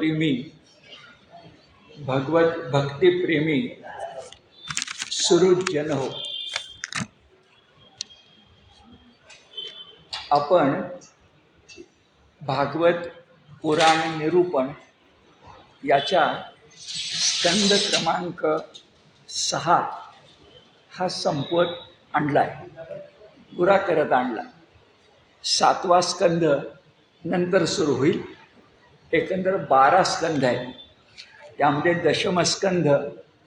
प्रेमी भगवत भक्तिप्रेमी सुहृदजन हो. आपण भागवत पुराण निरूपण याच्या स्कंद क्रमांक 6 हा संपवत आणला आहे, पुरा करत आणला. 7वा स्कंद नंतर सुरू होईल. एकंदर 12 स्कंद आहेत. त्यामध्ये दशमस्कंद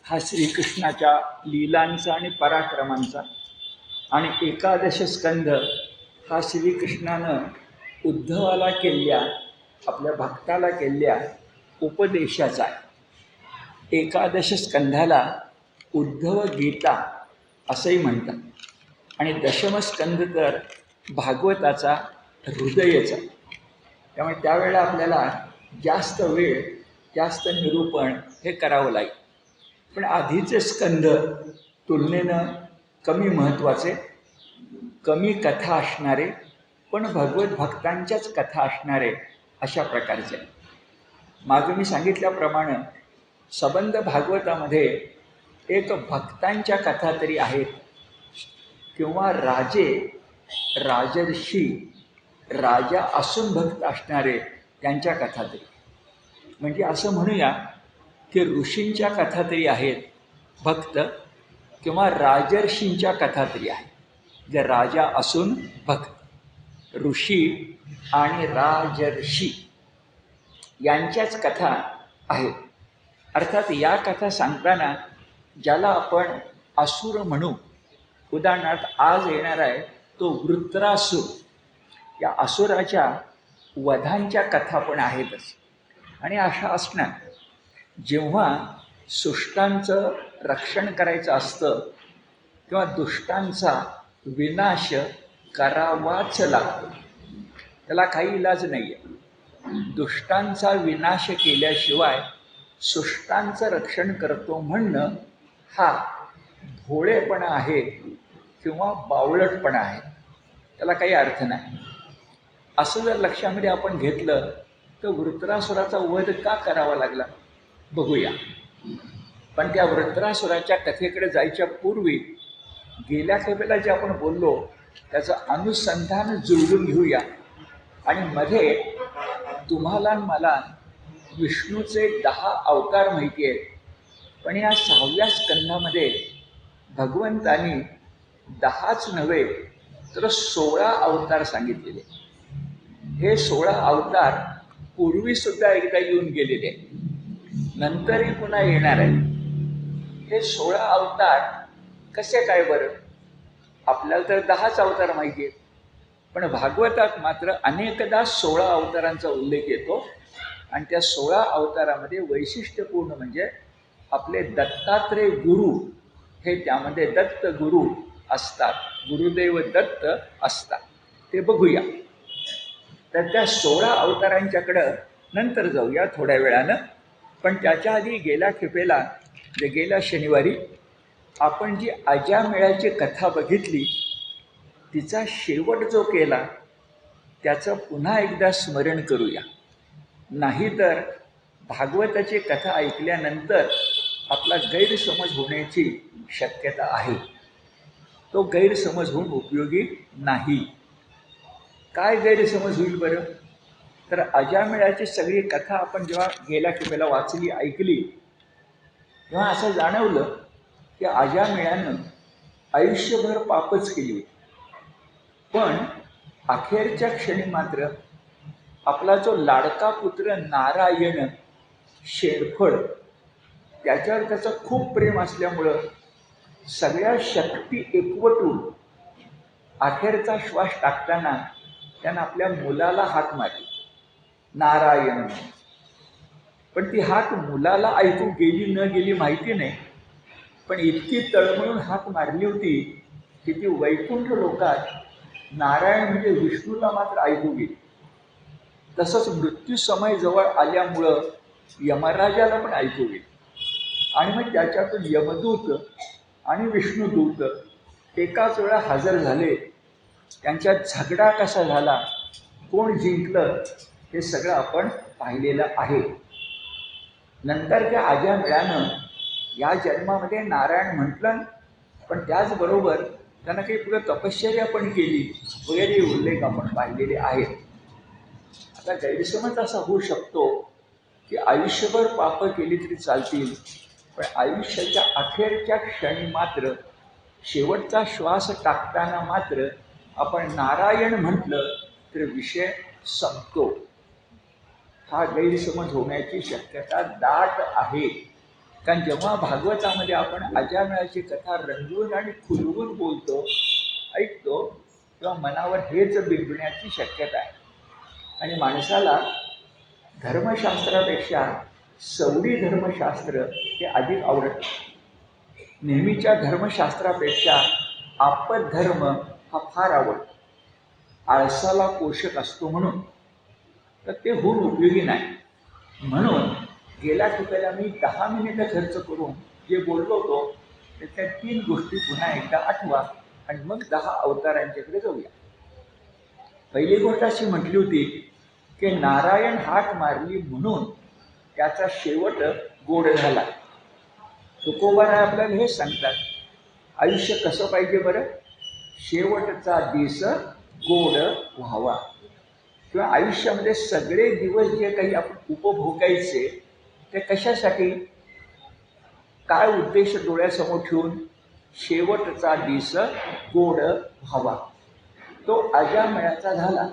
हा श्रीकृष्णाच्या लीलांचा आणि पराक्रमांचा, आणि 11 स्कंद हा श्रीकृष्णानं उद्धवाला केलेल्या, आपल्या भक्ताला केलेल्या उपदेशाचा आहे. 11 स्कंधाला उद्धव गीता असंही म्हणतात, आणि दशमस्कंद तर भागवताचा हृदयचा. त्यामुळे त्यावेळेला आपल्याला जास्त वेळ, जास्त निरूपण हे करावं लागेल. पण आधीचे स्कंद तुलनेनं कमी महत्त्वाचे, कमी कथा असणारे, पण भगवत भक्तांच्याच कथा असणारे अशा प्रकारचे. मागे मी सांगितल्याप्रमाणे संबंध भागवतामध्ये एक भक्तांच्या कथा तरी आहेत, किंवा राजे, राजर्षी, राजा असून भक्त असणारे त्यांच्या कथा तरी. म्हणजे असं म्हणूया की ऋषींच्या कथा तरी आहेत भक्त, किंवा राजर्षींच्या कथा तरी आहेत जे राजा असून भक्त. ऋषी आणि राजर्षी यांच्याच कथा आहेत. अर्थात या कथा सांगताना ज्याला आपण असुर म्हणू, उदाहरणार्थ आज येणार आहे तो वृत्रासुर, या असुराच्या वधांच्या कथा पण आहेतच. आणि अशा असणार, जेव्हा सुष्टांचं रक्षण करायचं असतं किंवा दुष्टांचा विनाश करावाच लागतो, त्याला काही इलाज नाही आहे. दुष्टांचा विनाश केल्याशिवाय सुष्टांचं रक्षण करतो म्हणणं हा भोळेपणा आहे किंवा बावळटपणा आहे, त्याला काही अर्थ नाही. असं जर लक्षामध्ये आपण घेतलं तर वृत्रासुराचा वध का करावा लागला बघूया. पण त्या वृत्रासुराच्या कथेकडे जायच्या पूर्वी गेल्या खेपेला जे आपण बोललो त्याचं अनुसंधान जुळवून घेऊया. आणि मध्ये तुम्हाला मला विष्णूचे 10 अवतार माहिती आहेत, पण या 6व्या स्कंधामध्ये भगवंतांनी 10च नव्हे तर 16 अवतार सांगितलेले. हे 16 अवतार पूर्वीसुद्धा एकदा येऊन गेलेले आहेत, नंतरही पुन्हा येणार आहे. हे 16 अवतार कसे काय बरं? आपल्याला तर 10च अवतार माहिती आहेत, पण भागवतात मात्र अनेकदा 16 अवतारांचा उल्लेख येतो. आणि त्या 16 अवतारामध्ये वैशिष्ट्यपूर्ण म्हणजे आपले दत्तात्रेय गुरु हे त्यामध्ये दत्त गुरु असतात, गुरुदेव दत्त असतात. ते बघूया. तर त्या 16 अवतारांच्याकडं नंतर जाऊया थोड्या वेळानं. पण त्याच्या आधी गेल्या खेपेला, जे गेल्या शनिवारी आपण जी अजामेळाची कथा बघितली, तिचा शेवट जो केला त्याचं पुन्हा एकदा स्मरण करूया. नाहीतर भागवताची कथा ऐकल्यानंतर आपला गैरसमज होण्याची शक्यता आहे. तो गैरसमज होऊन उपयोगी नाही. काय गैरसमज होईल बरं? तर अजामेळाची सगळी कथा आपण जेव्हा गेल्या खेपेला वाचली, ऐकली, तेव्हा असं जाणवलं की अजामेळानं आयुष्यभर पापच केली, पण अखेरच्या क्षणी मात्र आपला जो लाडका पुत्र नारायण शेरफळ, त्याच्यावर त्याचं खूप प्रेम असल्यामुळं सगळ्या शक्ती एकवटून अखेरचा श्वास टाकताना त्यानं आपल्या मुलाला हाक मारली, नारायण. पण ती हाक मुलाला ऐकू गेली न गेली माहिती नाही, पण इतकी तळमळून हाक मारली होती की ती वैकुंठ लोकात नारायण म्हणजे विष्णूला मात्र ऐकू गेली. तसंच मृत्यू समय जवळ आल्यामुळं यमराजाला पण ऐकू गेली. आणि मग त्याच्यातून यमदूत आणि विष्णुदूत एकाच वेळा हजर झाले. त्यांच्यात झगडा कसा झाला, कोण जिंकलं, हे सगळं आपण पाहिलेलं आहे. नंतर त्या अजामिळानं या जन्मामध्ये नारायण म्हटलं, पण त्याचबरोबर त्यांना काही पुढे तपश्चर्या पण केली वगैरे उल्लेख आपण पाहिलेले आहेत. आता गैरसमज असा होऊ शकतो की आयुष्यभर पापं केली तरी चालतील, पण आयुष्याच्या अखेरच्या क्षणी मात्र, शेवटचा श्वास टाकताना मात्र आपण नारायण म्हटलं तर विषय संपतो. हा गैरसमज होण्याची शक्यता दाट आहे. कारण जेव्हा भागवतामध्ये आपण अजामिळाची कथा रंगवून आणि खुलवून बोलतो, ऐकतो, तेव्हा मनावर हेच बिंबण्याची शक्यता आहे. आणि माणसाला धर्मशास्त्रापेक्षा सवडी धर्मशास्त्र हे अधिक आवडतं. नेहमीच्या धर्मशास्त्रापेक्षा आपद धर्म हा फार आवडतो. आळसाला पोषक असतो म्हणून, तर ते होऊन उपयोगी नाही. म्हणून गेल्या ठिकाणी आम्ही 10 मिनिटं खर्च करून जे बोललो होतो त्याच्या 3 गोष्टी पुन्हा एकदा आठवा आणि मग 10 अवतारांच्याकडे जाऊया. पहिली गोष्ट अशी म्हटली होती की नारायण हाक मारली म्हणून त्याचा शेवट गोड झाला. तुकोबाराय आपल्याला हे सांगतात, आयुष्य कसं पाहिजे बरं? शेवटचा दिस गोड व्हावा. किंवा आयुष्यामध्ये सगळे दिवस जे काही आपण उपभोगायचे ते कशासाठी? काय उद्देश डोळ्यासमोर ठेवून? शेवटचा दिस गोड व्हावा. तो अजामिळाचा झाला,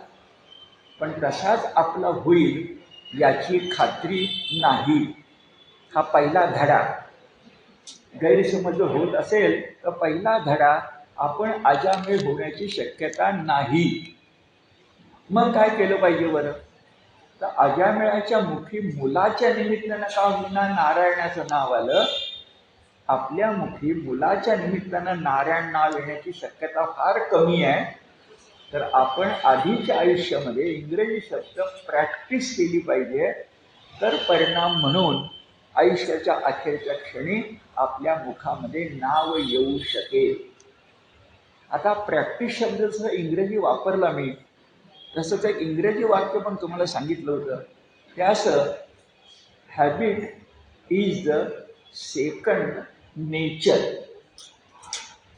पण तसाच आपला होईल याची खात्री नाही. हा पहिला धडा. गैरसमज होत असेल तर पहिला धडा, आपण अजामिळ होण्याची शक्यता नाही. मग काय केलं पाहिजे बरं? तर अजामिळाच्या मुखी मुलाच्या निमित्तानं का होईना नारायणाचं नाव आलं. आपल्या मुखी मुलाच्या निमित्तानं नारायण नाव येण्याची शक्यता फार कमी आहे. तर आपण आधीच्या आयुष्यामध्ये इंग्रजी शब्द प्रॅक्टिस केली पाहिजे, तर परिणाम म्हणून आयुष्याच्या अखेरच्या क्षणी आपल्या मुखामध्ये नाव येऊ शकेल. आता प्रॅक्टिस शब्द जसं इंग्रजी वापरला मी, तसंच एक इंग्रजी वाक्य पण तुम्हाला सांगितलं होतं. ते असं, habit is the second nature.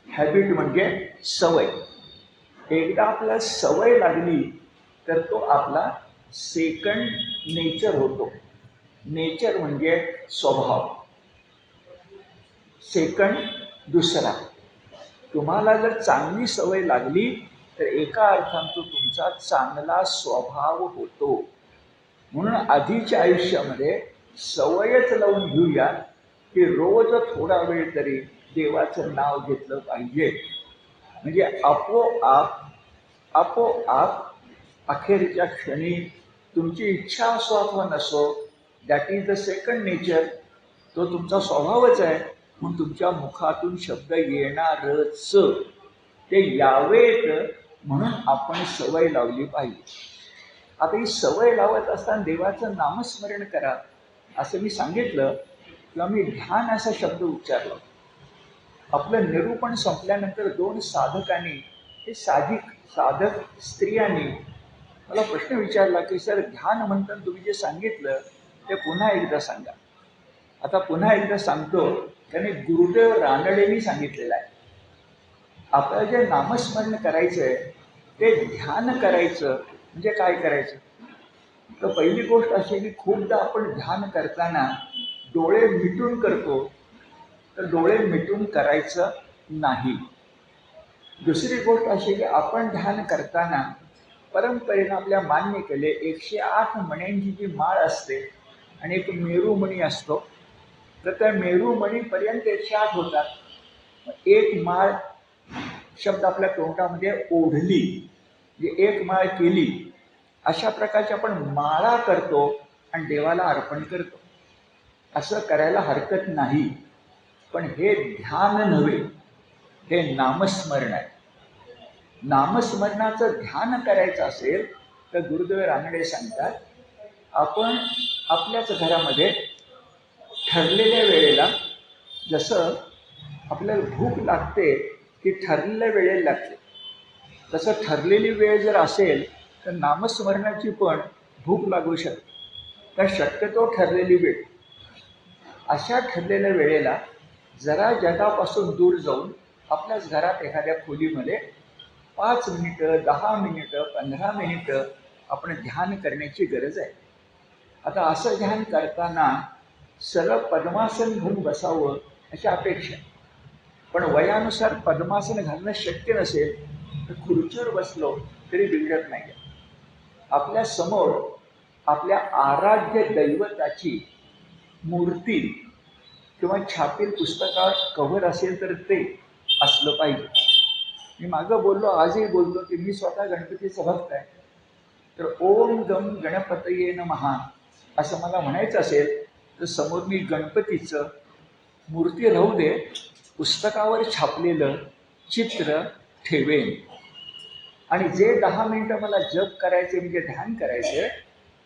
Habit म्हणजे सवय. एकदा आपल्याला सवय लागली तर तो आपला सेकंड नेचर होतो. नेचर म्हणजे स्वभाव, सेकंड दुसरा. तुम्हाला जर चांगली सवय लागली तर एका अर्थानं तो तुमचा चांगला स्वभाव होतो. म्हणून आधीच्या आयुष्यामध्ये सवयच लावून घेऊया की रोज थोडा वेळ तरी देवाचं नाव घेतलं पाहिजे. म्हणजे आपोआप अखेरच्या क्षणी तुमची इच्छा असो अथवा नसो, that is the second nature. तो तुमचा स्वभावच आहे. म्हणून तुमच्या मुखातून शब्द येणारच. ते यावेत म्हणून आपण सवय लावली पाहिजे. आता ही सवय लावत असताना देवाचं नामस्मरण करा असं मी सांगितलं किंवा मी ध्यान असा शब्द उच्चारला. आपलं निरूपण संपल्यानंतर 2 साधकांनी, हे साधक स्त्रियांनी मला प्रश्न विचारला की सर, ध्यान म्हणताना तुम्ही जे सांगितलं ते पुन्हा एकदा सांगा. आता पुन्हा एकदा सांगतो. त्याने गुरुदेव रानडेंनी सांगितलेलं आहे, आपल्याला जे नामस्मरण करायचं आहे ते ध्यान करायचं. म्हणजे काय करायचं? तर पहिली गोष्ट अशी की खूपदा आपण ध्यान करताना डोळे मिटून करतो, तर डोळे मिटून करायचं नाही. दुसरी गोष्ट अशी की आपण ध्यान करताना परंपरेनं आपल्या मान्य केले 108 मण्यांची जी माळ असते आणि एक मेरूमणी असतो, तर त्या मेरूमणीपर्यंत 108 होतात. एक माळ शब्द आपल्या तोंडामध्ये ओढली, म्हणजे एक माळ केली, अशा प्रकारची आपण माळा करतो आणि देवाला अर्पण करतो. असं करायला हरकत नाही. पण हे ध्यान नव्हे, हे नामस्मरण आहे. नामस्मरणाचं ध्यान करायचं असेल तर गुरुदेव रानडे सांगतात, आपण आपल्याच घरामध्ये ठरलेल्या वेळेला, जसं आपल्याला भूक लागते की ठरलेल्या वेळेला लागते, तसं ठरलेली वेळ जर असेल तर नामस्मरणाची पण भूक लागू शकते. तर शक्यतो ठरलेली वेळ. अशा ठरलेल्या वेळेला जरा जगापासून दूर जाऊन आपल्याच घरात एखाद्या खोलीमध्ये 5 मिनिटं, 10 मिनिटं, 15 मिनिटं आपण ध्यान करण्याची गरज आहे. आता असं ध्यान करताना सरळ पद्मासन घेऊन बसावं अशी अपेक्षा. पण वयानुसार पद्मासन घालणं शक्य नसेल तर खुर्चीवर बसलो तरी बिघडत नाही. आपल्या समोर आपल्या आराध्य दैवताची मूर्ती किंवा छापील पुस्तकात कव्हर असेल तर ते असलं पाहिजे. मी मागं बोललो, आजही बोलतो की मी स्वतः गणपतीचा भक्त आहे. तर ओम गम गणपतये नमः असं मला म्हणायचं असेल तर समोर मी गणपतीचं मूर्ती राहू दे, पुस्तकावर छापलेलं चित्र ठेवेन. आणि जे 10 मिनिटं मला जप करायचे म्हणजे ध्यान करायचे,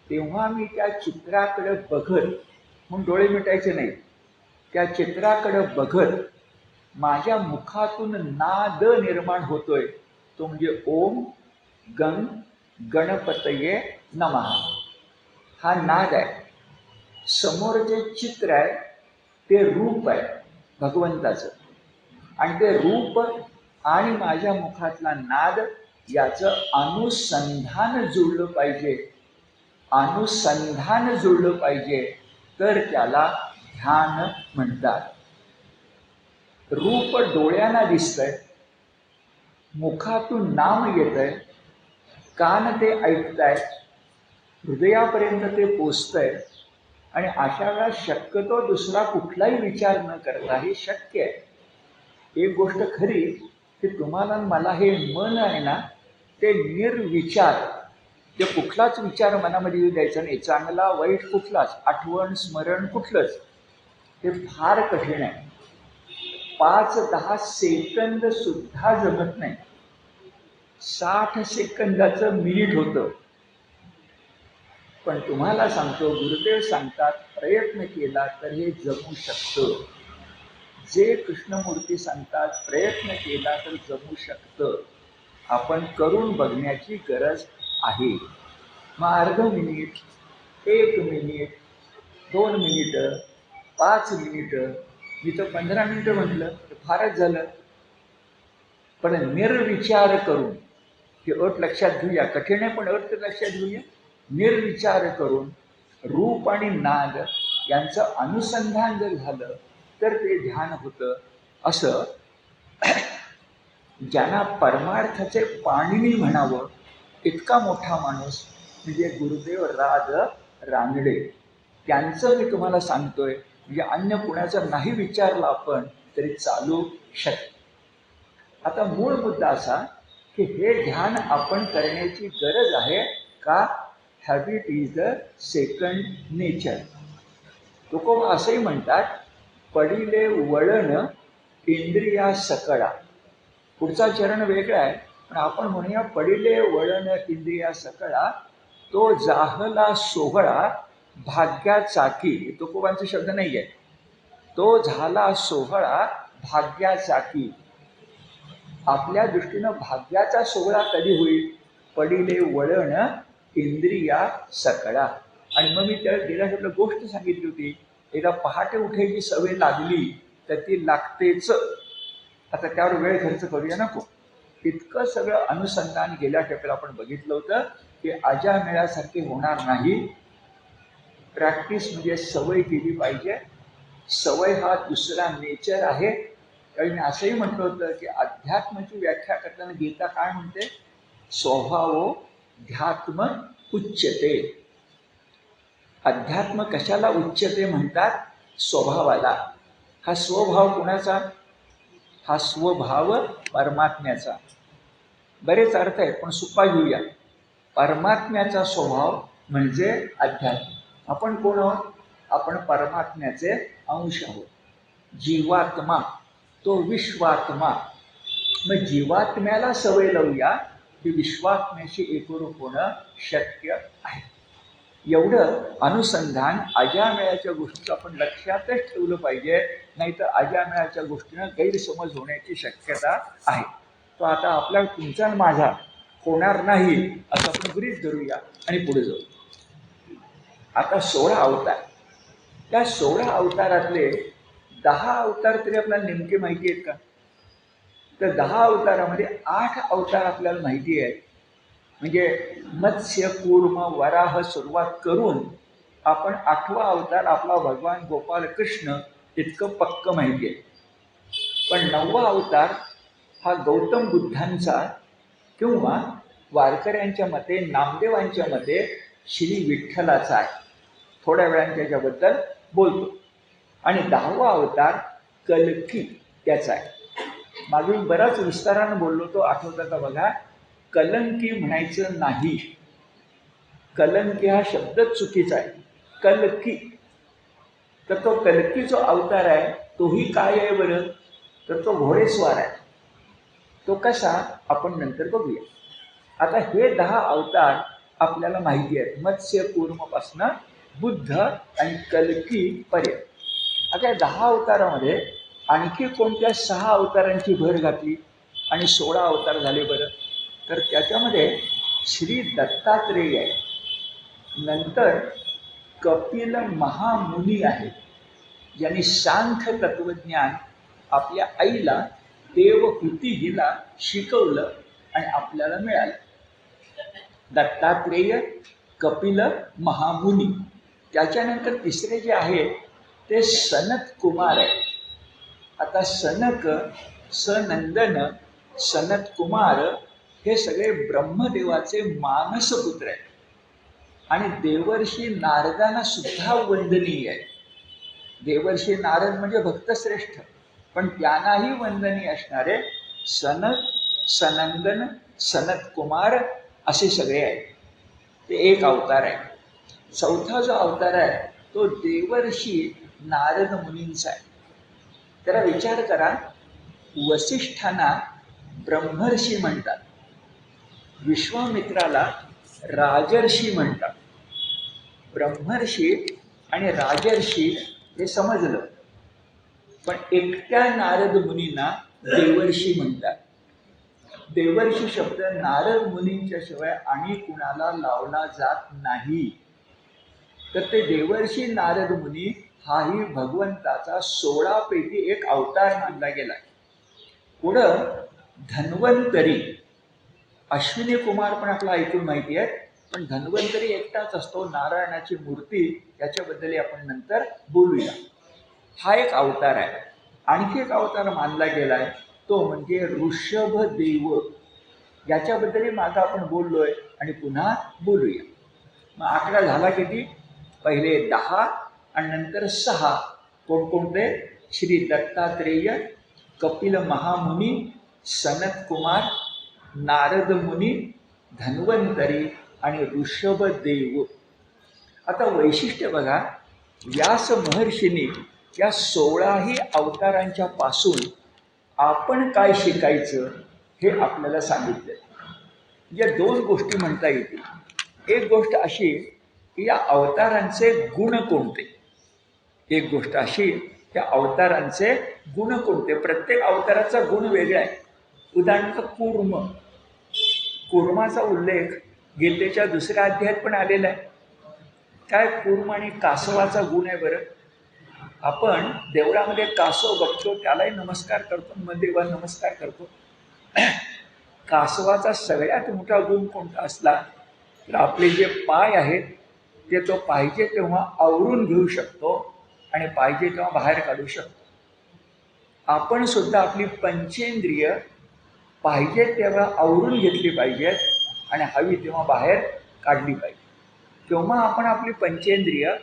तेव्हा मी त्या चित्राकडे बघत, म्हणून डोळे मिटायचे नाही, त्या चित्राकडे बघत माझ्या मुखातून नाद निर्माण होतोय, तो म्हणजे ओम गण गणपतये नमः हा नाद आहे. समोर जे चित्र आहे ते रूप आहे भगवंताचं, आणि ते रूप आणि माझ्या मुखातला नाद याचं अनुसंधान जुळलं पाहिजे. अनुसंधान जुळलं पाहिजे तर त्याला ध्यान म्हणतात. रूप डोळ्यांना दिसतंय, मुखातून नाम येतंय, कान ते ऐकतायत, हृदयापर्यंत ते पोचतंय, आणि अशा वेळा शक्यतो दुसरा कुठलाही विचार न करता हे शक्य आहे. एक गोष्ट खरी की तुम्हाला मला हे मन आहे ना ते निर्विचार, ते कुठलाच विचार मनामध्ये येऊ द्यायचा नाही, चांगला वाईट कुठलाच, आठवण स्मरण कुठलंच, हे फार कठीण आहे. 5-10 सेकंद सुद्धा जमत नाही. 60 सेकंदाचं मिनिट होतं. पण तुम्हाला सांगतो, गुरुदेव सांगतात प्रयत्न केला तर हे जमू शकतं. जे कृष्णमूर्ती सांगतात प्रयत्न केला तर जमू शकतं. आपण करून बघण्याची गरज आहे. मग अर्ध मिनिट, 1 मिनिट, 2 मिनिटं, 5 मिनिटं, मी तर 15 मिनिटं म्हटलं तर फारच झालं. पण निर्विचार करून, ही अट लक्षात घेऊया, कठीण आहे पण अट लक्षात घेऊया. निर्विचार करून रूप आणि नाद यांचं अनुसंधान जर झालं तर ते ध्यान होतं. असं ज्यांना परमार्थाचे पाणिनी म्हणावं इतका मोठा माणूस म्हणजे गुरुदेव राज रानडे, त्यांचं मी तुम्हाला सांगतोय. म्हणजे अन्य कुणाचं नाही विचारलं आपण तरी चालू शकतं. आता मूळ मुद्दा असा की हे ध्यान आपण करण्याची गरज आहे का? Habit is the second nature. Tukoba असंही म्हणतात, पडिले वळण इंद्रिया सकळा. पुढचा चरण वेगळा आहे, पण आपण म्हणूया पडिले वळण इंद्रिया सकळा, तो जाहला सोहळा भाग्याचाकी. तुकोबांचा शब्द नाही आहे. तो झाला सोहळा भाग्याचाकी. आपल्या दृष्टीनं भाग्याचा सोहळा कधी होईल? पडिले वळण इंद्रिया सकळा. आणि मग मी त्या गेल्या आपलं गोष्ट सांगितली होती, एकदा पहाटे उठायची सवय लागली तर ती लागतेच. आता त्यावर वेळ खर्च करूया नको. इतकं सगळं अनुसंधान गेल्या टप्प्याला आपण बघितलं होतं की अजामेळासारखे होणार नाही. प्रॅक्टिस म्हणजे सवय केली पाहिजे. सवय हा दुसरा नेचर आहे. त्यावेळी मी असंही म्हटलं होतं की अध्यात्माची व्याख्या करताना गीता काय म्हणते? स्वभावो ध्यात्म उच्यते. अध्यात्म कशाला उच्यते म्हणतात? स्वभावाला. हा स्वभाव कुणाचा? हा स्वभाव परमात्म्याचा. बरेच अर्थ आहेत पण सुपा घेऊया. परमात्म्याचा स्वभाव म्हणजे अध्यात्म. आपण कोण आहोत? आपण परमात्म्याचे अंश आहोत. जीवात्मा, तो विश्वात्मा. मग जीवात्म्याला सवय लावूया की विश्वात्म्याशी एकरूप होणं शक्य आहे. एवढं अनुसंधान अजामेळाच्या गोष्टीचं आपण लक्षातच ठेवलं पाहिजे, नाहीतर अजामेळाच्या गोष्टीनं गैरसमज होण्याची शक्यता आहे. तो आता आपला तुमचा माझा होणार नाही असं आपण गृहीत धरूया आणि पुढे जाऊ. आता 16 अवतार. त्या 16 अवतारातले 10 अवतार तरी आपल्याला नेमके माहिती आहेत का? तर 10 अवतारामध्ये 8 अवतार आपल्याला माहिती आहेत. म्हणजे मत्स्य कूर्म वराह सुरुवात करून आपण 8वा अवतार आपला भगवान गोपाल कृष्ण इतकं पक्क माहिती आहे. पण 9वा अवतार हा गौतम बुद्धांचा किंवा वारकऱ्यांच्या मते नामदेवांच्या मते श्री विठ्ठलाचा आहे. थोड्या वेळाने त्याच्याबद्दल बोलतो. आणि 10वा अवतार कल्की त्याचा आहे. मागे बराच विस्तारानं बोललो तो आठवतं का बघा. कलंकी म्हणायचं नाही. कलंकी हा शब्दच चुकीचा आहे. कल्की. तर तो कल्की जो अवतार आहे तोही काय आहे बरं? तर तो घोडेस्वार आहे. तो कसा आपण नंतर बघूया. आता हे 10 अवतार आपल्याला माहिती आहेत. मत्स्य कूर्मपासनं बुद्ध आणि कल्की पर्यंत. आता या 10 अवतारामध्ये आणखी कोणत्या 6 अवतारांची भर घातली आणि 16 अवतार झाले बरं? तर त्याच्यामध्ये श्री दत्तात्रेय आहे. नंतर कपिल महामुनी आहे, ज्यांनी सांख्य तत्वज्ञान आपल्या आईला देवहूती हिला शिकवलं आणि आपल्याला मिळालं. दत्तात्रेय, कपिल महामुनी. त्याच्यानंतर तिसरे जे आहे ते सनत कुमार आहे. आता सनक, सनंदन, सनत कुमार हे सगळे ब्रह्मदेवाचे मानसपुत्र आहेत आणि देवर्षी नारदांना सुद्धा वंदनीय आहे. देवर्षी नारद म्हणजे भक्तश्रेष्ठ, पण त्यांनाही वंदनीय असणारे सनत, सनंदन, सनत कुमार असे सगळे आहेत. ते एक अवतार आहे. चौथा जो अवतार आहे तो देवर्षी नारद मुनींचा आहे. त्याला विचार करा. वसिष्ठांना ब्रह्मर्षी म्हणतात, विश्वामित्राला राजर्षी म्हणतात. ब्रह्मर्षी आणि राजर्षी हे समजलं, पण एकट्या नारद मुनींना देवर्षी म्हणतात. देवर्षी शब्द नारद मुनींच्या शिवाय आणि कुणाला लावला जात नाही. तर ते देवर्षी नारद मुनी हाही भगवंताचा 16 पैकी एक अवतार मानला गेला. पुढं धन्वंतरी, अश्विनी कुमार पण आपला ऐकून माहिती आहे, पण धन्वंतरी एकटाच असतो, नारायणाची मूर्ती. याच्याबद्दल आपण नंतर बोलूया. हा एक अवतार आहे. आणखी एक अवतार मानला गेलाय तो म्हणजे ऋषभदेव. याच्याबद्दलही मागं आपण बोललोय आणि पुन्हा बोलूया. मग 11 झाला किती? पहिले 10 आणि नंतर 6. कोणकोणते? श्री दत्तात्रेय, कपिल महामुनी, सनत कुमार, नारद मुनी, धन्वंतरी आणि ऋषभदेव. आता वैशिष्ट्य बघा. व्यास महर्षींनी या 16ही अवतारांच्या पासून आपण काय शिकायचं हे आपल्याला सांगितलं. या 2 गोष्टी म्हणता येतील. एक गोष्ट अशी की या अवतारांचे गुण कोणते. एक गोष्ट अशी या अवतारांचे गुण कोणते. प्रत्येक अवताराचा गुण वेगळा आहे. उदाहरणार्थ कूर्म. कूर्माचा उल्लेख गीतेच्या 2ऱ्या अध्यायात पण आलेला आहे. काय कूर्म आणि कासवाचा गुण आहे बरं? आपण देवळामध्ये कासव बघतो, त्यालाही नमस्कार करतो, मग देवाला नमस्कार करतो. कासवाचा सगळ्यात मोठा गुण कोणता असला तर आपले जे पाय आहेत ते तो पाहिजे तेव्हा आवरून घेऊ शकतो आणि पाहिजे तेव्हा बाहेर काढू शकतो. आपण सुद्धा आपली पंचेंद्रिय पाहिजे तेव्हा आवरून घेतली पाहिजेत आणि हवी तेव्हा बाहेर काढली पाहिजे. तेव्हा आपण आपली पंचेंद्रिय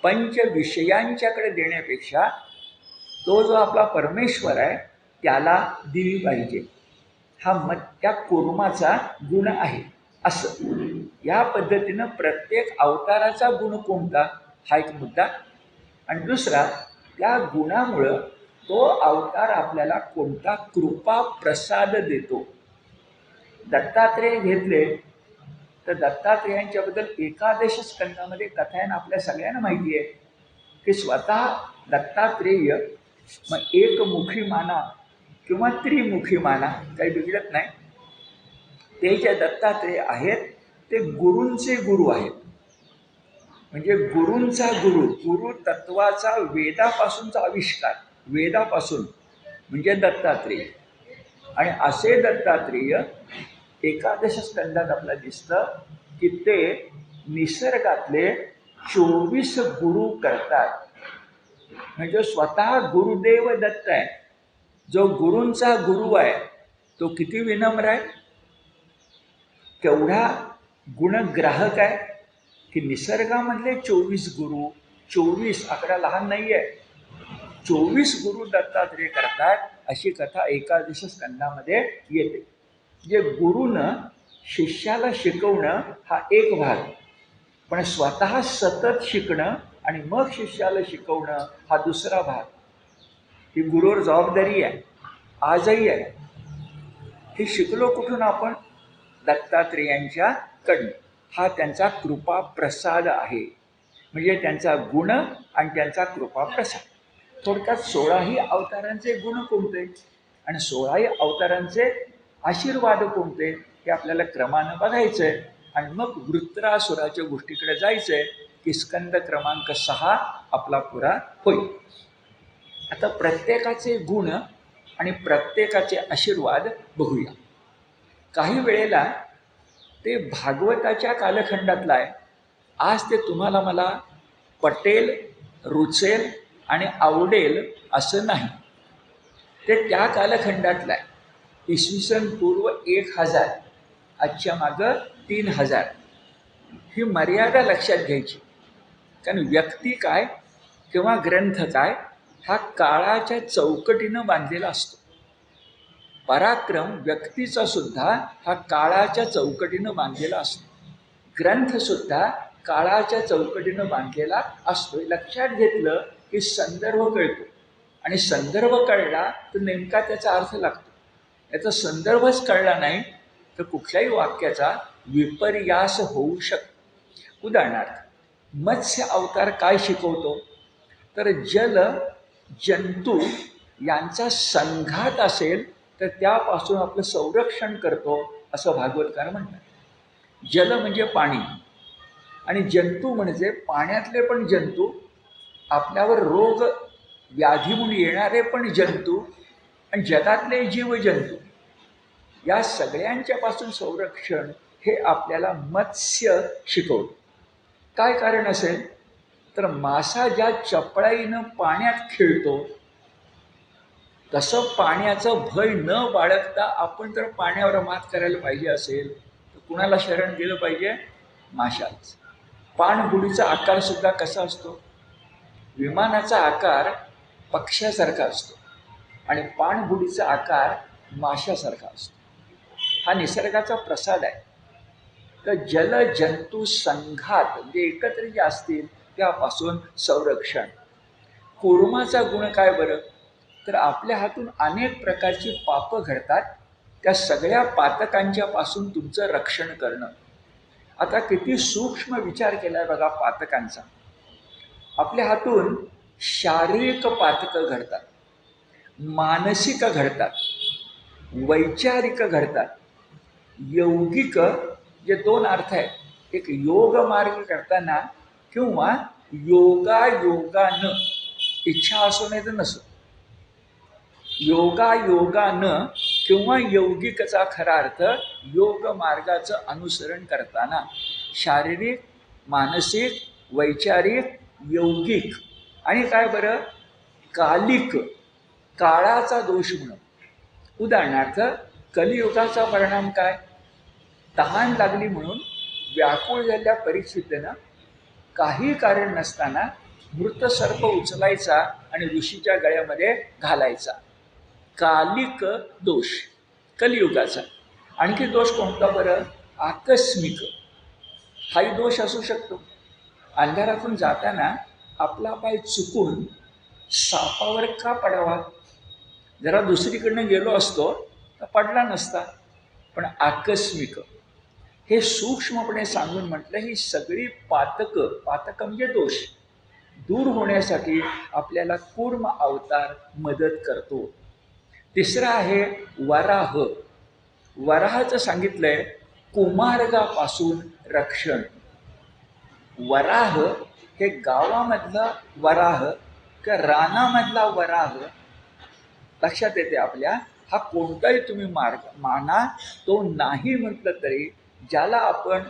पंच विषयांच्याकडे देण्यापेक्षा तो जो आपला परमेश्वर आहे त्याला दिली पाहिजे. हा त्या कूर्माचा गुण आहे. असं या पद्धतीनं प्रत्येक अवताराचा गुण कोणता हा एक मुद्दा. आणि दुसरा, त्या गुणामुळं तो अवतार आपल्याला कोणता कृपा प्रसाद देतो. दत्तात्रेय घेतले तर दत्तात्रेयांच्याबद्दल 11 स्कंदामध्ये कथायन आपल्या सगळ्यांना माहिती आहे की स्वतः दत्तात्रेय मग एकमुखी माना किंवा त्रिमुखी माना, काही बिघडत नाही. ते जे दत्तात्रेय आहेत ते गुरूंचे गुरु आहेत. म्हणजे गुरूंचा गुरु, गुरु तत्वाचा वेदापासूनचा आविष्कार, वेदापासून म्हणजे दत्तात्रेय. आणि असे दत्तात्रेय एकादश स्कंदात आपल्याला दिसतं की ते निसर्गातले 24 गुरु करतात. म्हणजे स्वतः गुरुदेव दत्त आहे. जो गुरूंचा गुरु आहे तो किती विनम्र आहे, केवढा गुणग्राहक आहे की निसर्गामधले 24 गुरु, 24 आकडा लहान नाही आहे, 24 गुरु दत्तात्रेय करतात अशी कथा एकादश स्कंदामध्ये येते. जे गुरुनं शिष्याला शिकवणं हा एक भाग, पण स्वतः सतत शिकणं आणि मग शिष्याला शिकवणं हा दुसरा भाग. ही गुरुवर जबाबदारी आहे, आजही आहे. हे शिकलो कुठून आपण? दत्तात्रेयांच्याकडनं. हा त्यांचा कृपा प्रसाद आहे, म्हणजे त्यांचा गुण आणि त्यांचा कृपा प्रसाद. थोडक्यात 16ही अवतारांचे गुण कोणते आणि 16ही अवतारांचे आशीर्वाद कोणते हे आपल्याला क्रमानं बघायचं आहे. आणि मग वृत्रासुराच्या गोष्टीकडे जायचं आहे की स्कंद क्रमांक 6 आपला पुरा होईल. आता प्रत्येकाचे गुण आणि प्रत्येकाचे आशीर्वाद बघूया. काही वेळेला ते भागवताच्या कालखंडातला आहे. आज ते तुम्हाला मला पटेल, रुचेल आणि आवडेल असं नाही. ते त्या कालखंडातलं आहे. इसवी सन पूर्व 1000, आजच्या मागं 3000. ही मर्यादा लक्षात घ्यायची. कारण व्यक्ती काय किंवा ग्रंथ काय हा काळाच्या चौकटीनं बांधलेला असतो. पराक्रम व्यक्तीचा सुद्धा हा काळाच्या चौकटीनं बांधलेला असतो. ग्रंथसुद्धा काळाच्या चौकटीनं बांधलेला असतो. लक्षात घेतलं की संदर्भ कळतो, आणि संदर्भ कळला तर नेमका त्याचा अर्थ लागतो. याचा संदर्भच कळला नाही तर कुठल्याही वाक्याचा विपर्यास होऊ शकतो. उदाहरणार्थ, मत्स्य अवतार काय शिकवतो? तर जल जंतू यांचा संघात असेल तर त्यापासून आपलं संरक्षण करतो असं भागवतकार म्हणतात. जल म्हणजे पाणी आणि जंतू म्हणजे पाण्यातले पण जंतू, आपल्यावर रोग व्याधी म्हणून येणारे पण जंतू आणि जगातले जीवजंतू, या सगळ्यांच्यापासून संरक्षण हे आपल्याला मत्स्य शिकवतं. काय कारण असेल? तर मासा ज्या चपळाईनं पाण्यात खेळतो तसं पाण्याचं भय न बाळगता आपण जर पाण्यावर मात करायला पाहिजे असेल तर कुणाला शरण गेलं पाहिजे? माशाच. पाणबुडीचा आकारसुद्धा कसा असतो? विमानाचा आकार पक्ष्यासारखा असतो आणि पाणबुडीचा आकार माशासारखा असतो. हा निसर्गाचा प्रसाद आहे. तर जल जंतू संघात म्हणजे एकत्र जे असतील त्यापासून संरक्षण. कूर्माचा गुण काय बरं? तर आपल्या हातून अनेक प्रकारची पापं घडतात, त्या सगळ्या पातकांच्या पासून तुमचं रक्षण करणं. आता किती सूक्ष्म विचार केला आहे बघा पातकांचा. आपल्या हातून शारीरिक पातकं घडतात, मानसिक घडतात, वैचारिक घडतात, यौगिक, जे दोन अर्थ आहेत. एक योग मार्ग करताना किंवा योगायोगानं, इच्छा असो नाही तर नसो, योगायोगानं किंवा यौगिकचा खरा अर्थ योग मार्गाचं अनुसरण करताना शारीरिक, मानसिक, वैचारिक, यौगिक आणि काय बरं कालिक, काळाचा दोष म्हणून. उदाहरणार्थ, कलियुगाचा परिणाम काय? तहान लागली म्हणून व्याकुळ झालेल्या परीक्षितीनं काही कारण नसताना मृत सर्प उचलायचा आणि ऋषीच्या गळ्यामध्ये घालायचा. कालिक दोष कलियुगाचा. आणखी दोष कोणता बरं? आकस्मिक. हाही दोष असू शकतो. अंधारातून जाताना आपला पाय चुकून सापावर का पडावा? जरा दुसरीकडनं गेलो असतो तर पडला नसता. पण आकस्मिक हे सूक्ष्मपणे सांगून म्हटलं, ही सगळी पातकं, पातकं म्हणजे दोष, दूर होण्यासाठी आपल्याला कूर्म अवतार मदत करतो. तिसरा आहे वराह. वराहाचं सांगितलंय कुमार्गापासून रक्षण. वराह हे गावामधला वराह का रानामधला वराह लक्षात येते आपल्या. हा कोणताही तुम्ही मार्ग माना, तो नाही म्हटलं तरी ज्याला आपण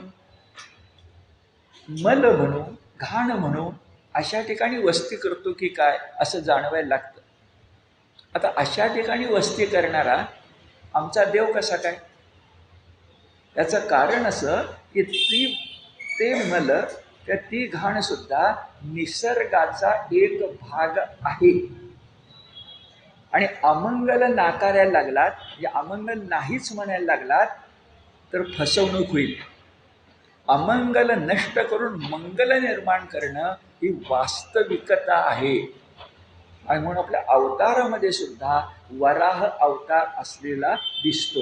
मल म्हणू, घाण म्हणू, अशा ठिकाणी वस्ती करतो की काय असं जाणवायला लागतं. आता अशा ठिकाणी वस्ती करणारा आमचा देव कसा काय? याचं कारण असं की ते मल त्या ती घाणसुद्धा निसर्गाचा एक भाग आहे. आणि अमंगल नाकारायला लागलात, म्हणजे अमंगल नाहीच म्हणायला लागलात तर फसवणूक होईल. अमंगल नष्ट करून मंगल निर्माण करणं ही वास्तविकता आहे. आणि म्हणून आपल्या अवतारामध्ये सुद्धा वराह अवतार असलेला दिसतो.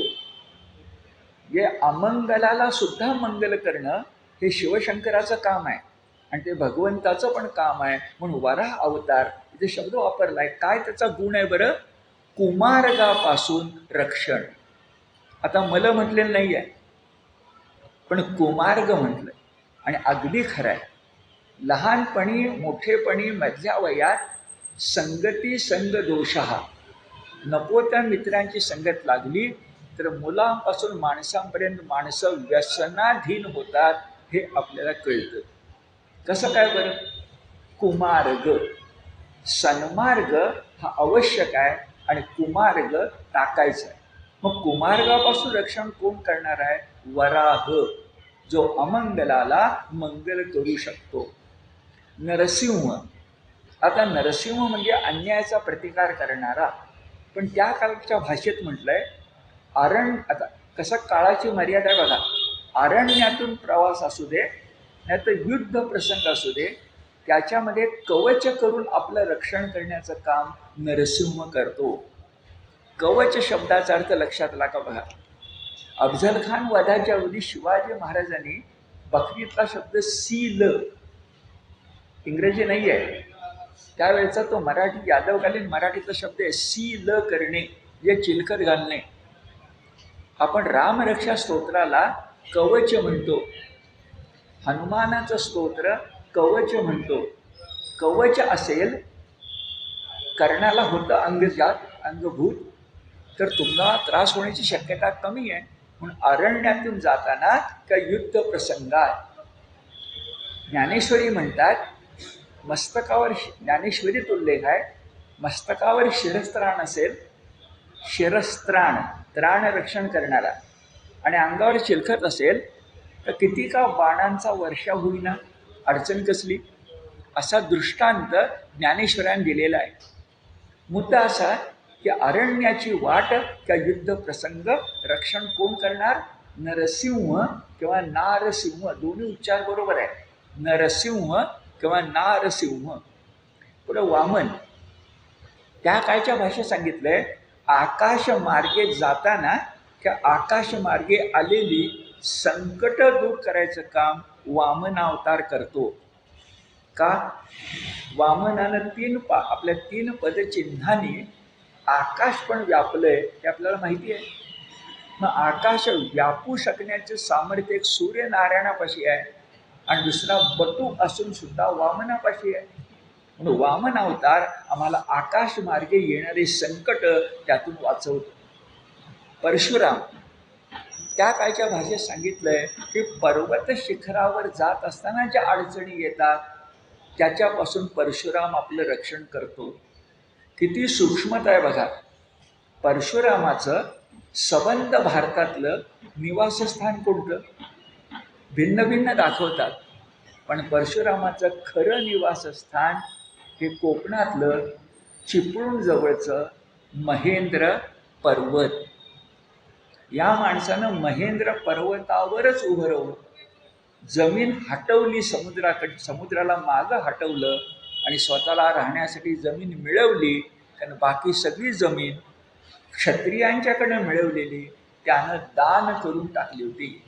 हे अमंगलाला सुद्धा मंगल करणं हे शिवशंकराचं काम आहे आणि ते भगवंताचं पण काम आहे. म्हणून वराह अवतार इथे शब्द वापरलाय. काय त्याचा गुण आहे बरं? कुमार्गापासून रक्षण. आता मला म्हटलेलं नाही आहे, पण कुमार्ग म्हटलं आणि अगदी खरं आहे. लहानपणी मोठेपणी मधल्या वयात संगती संग दोषहा, नको त्या मित्रांची संगत लागली तर मुलांपासून माणसांपर्यंत माणसं व्यसनाधीन होतात हे आपल्याला कळतं. कसं काय बरं? कुमार्ग. सन्मार्ग हा आवश्यक आहे आणि कुमार्ग टाकायचा आहे. मग कुमार्गापासून रक्षण कोण करणार आहे? वराह, जो अमंगलाला मंगल करू शकतो. नरसिंह. आता नरसिंह म्हणजे अन्यायाचा प्रतिकार करणारा, पण त्या काळच्या भाषेत म्हटलंय आता कसा काळाची मर्यादा आहे बघा. अरण्यातून प्रवास असू दे नाही तर युद्ध प्रसंग असू दे, त्याच्यामध्ये कवच करून आपलं रक्षण करण्याचं काम नरसिंह करतो. कवच शब्दाचा अर्थ लक्षात आला का बघा. अफझल खान वधाच्या अवधी शिवाजी महाराजांनी बकरीतला शब्द सील, इंग्रजी नाही आहे त्यावेळेचा, तो मराठी यादवकालीन मराठीचा शब्द आहे. सील करणे, जे चिलखत घालणे. आपण रामरक्षा स्तोत्राला कवच म्हणतो. हनुमानाचं स्तोत्र कवच म्हणतो. कवच असेल, कर्णाला होतं अंगजात अंगभूत, तर तुम्हाला त्रास होण्याची शक्यता कमी आहे. म्हणून अरण्यातून जाताना का युद्ध प्रसंगात ज्ञानेश्वरी म्हणतात, मस्तकावर ज्ञानेश्वरीत उल्लेख आहे, मस्तकावर शिरस्त्राण असेल, शिरस्त्राण त्राण रक्षण करणारा, आणि अंगावर चिलखत असेल तर किती का बाणांचा वर्षा होईना, अडचण कसली, असा दृष्टांत ज्ञानेश्वरांनी दिलेला आहे. मुद्दा असा की अरण्याची वाट किंवा युद्ध प्रसंग रक्षण कोण करणार? नरसिंह किंवा नारसिंह, दोन्ही उच्चार बरोबर आहे. नरसिंह किंवा नारसिंह. पुढे वामन. त्या काळच्या भाषेत सांगितलंय, आकाश मार्गे जाताना त्या आकाश मार्गे आलेली संकट दूर करायचं काम वामनावतार करतो. का? वामनानं आपल्या 3 पदचिन्हांनी आकाश पण व्यापलंय हे आपल्याला माहिती आहे. मग आकाश व्यापू शकण्याचे सामर्थ्य एक सूर्यनारायणापाशी आहे आणि दुसरा बटू असून सुद्धा वामनापाशी आहे. म्हणून वामन अवतार आम्हाला आकाश मार्गे येणारे संकट त्यातून वाचवतो. परशुराम. त्या काळच्या भाषेत सांगितलंय की पर्वत शिखरावर जात असताना ज्या अडचणी येतात त्याच्यापासून परशुराम आपलं रक्षण करतो. किती सूक्ष्मता आहे बघा. परशुरामाचं संबंध भारतातलं निवासस्थान कोणतं? भिन्न भिन्न दाखवतात, पण परशुरामाचं खरं निवासस्थान हे कोकणातलं चिपळूण जवळचं महेंद्र पर्वत. या माणसानं महेंद्र पर्वतावरच उभं राहून जमीन हटवली, समुद्राला मागं हटवलं आणि स्वतःला राहण्यासाठी जमीन मिळवली. कारण बाकी सगळी जमीन क्षत्रियांच्याकडे मिळवलेली त्यानं दान करून टाकली होती.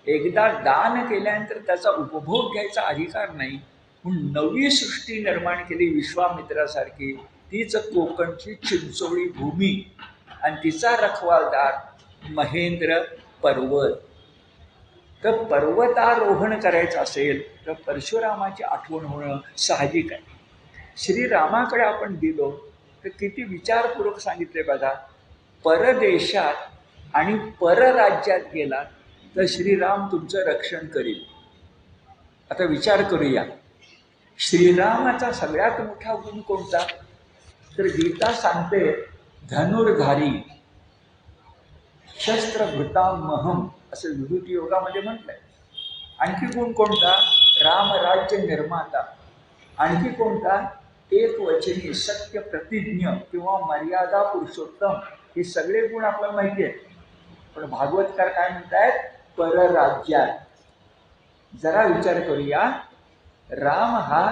एकदा दान केल्यानंतर त्याचा उपभोग घ्यायचा अधिकार नाही, म्हणून नवी सृष्टी निर्माण केली विश्वामित्रासारखी. तीच कोकणची चिंचोळी भूमी आणि तिचा रखवालदार महेंद्र पर्वत. तर पर्वतारोहण करायचं असेल तर परशुरामाची आठवण होणं साहजिक आहे. श्रीरामाकडे आपण गेलो तर किती विचारपूर्वक सांगितले बघा. परदेशात आणि परराज्यात गेलात तर श्रीराम तुमचं रक्षण करील. आता विचार करूया, श्रीरामाचा सगळ्यात मोठा गुण कोणता? तर गीता सांगते धनुर्धारी शस्त्रभृतामहम असं विभूती योगामध्ये म्हटलंय. आणखी गुण कोणता? रामराज्य निर्माता. आणखी कोणता? एक वचनी सत्य प्रतिज्ञ किंवा मर्यादा पुरुषोत्तम. हे सगळे गुण आपल्याला माहिती आहेत. पण भागवतकार काय म्हणतायत? परराज्यात. जरा विचार करूया. राम हा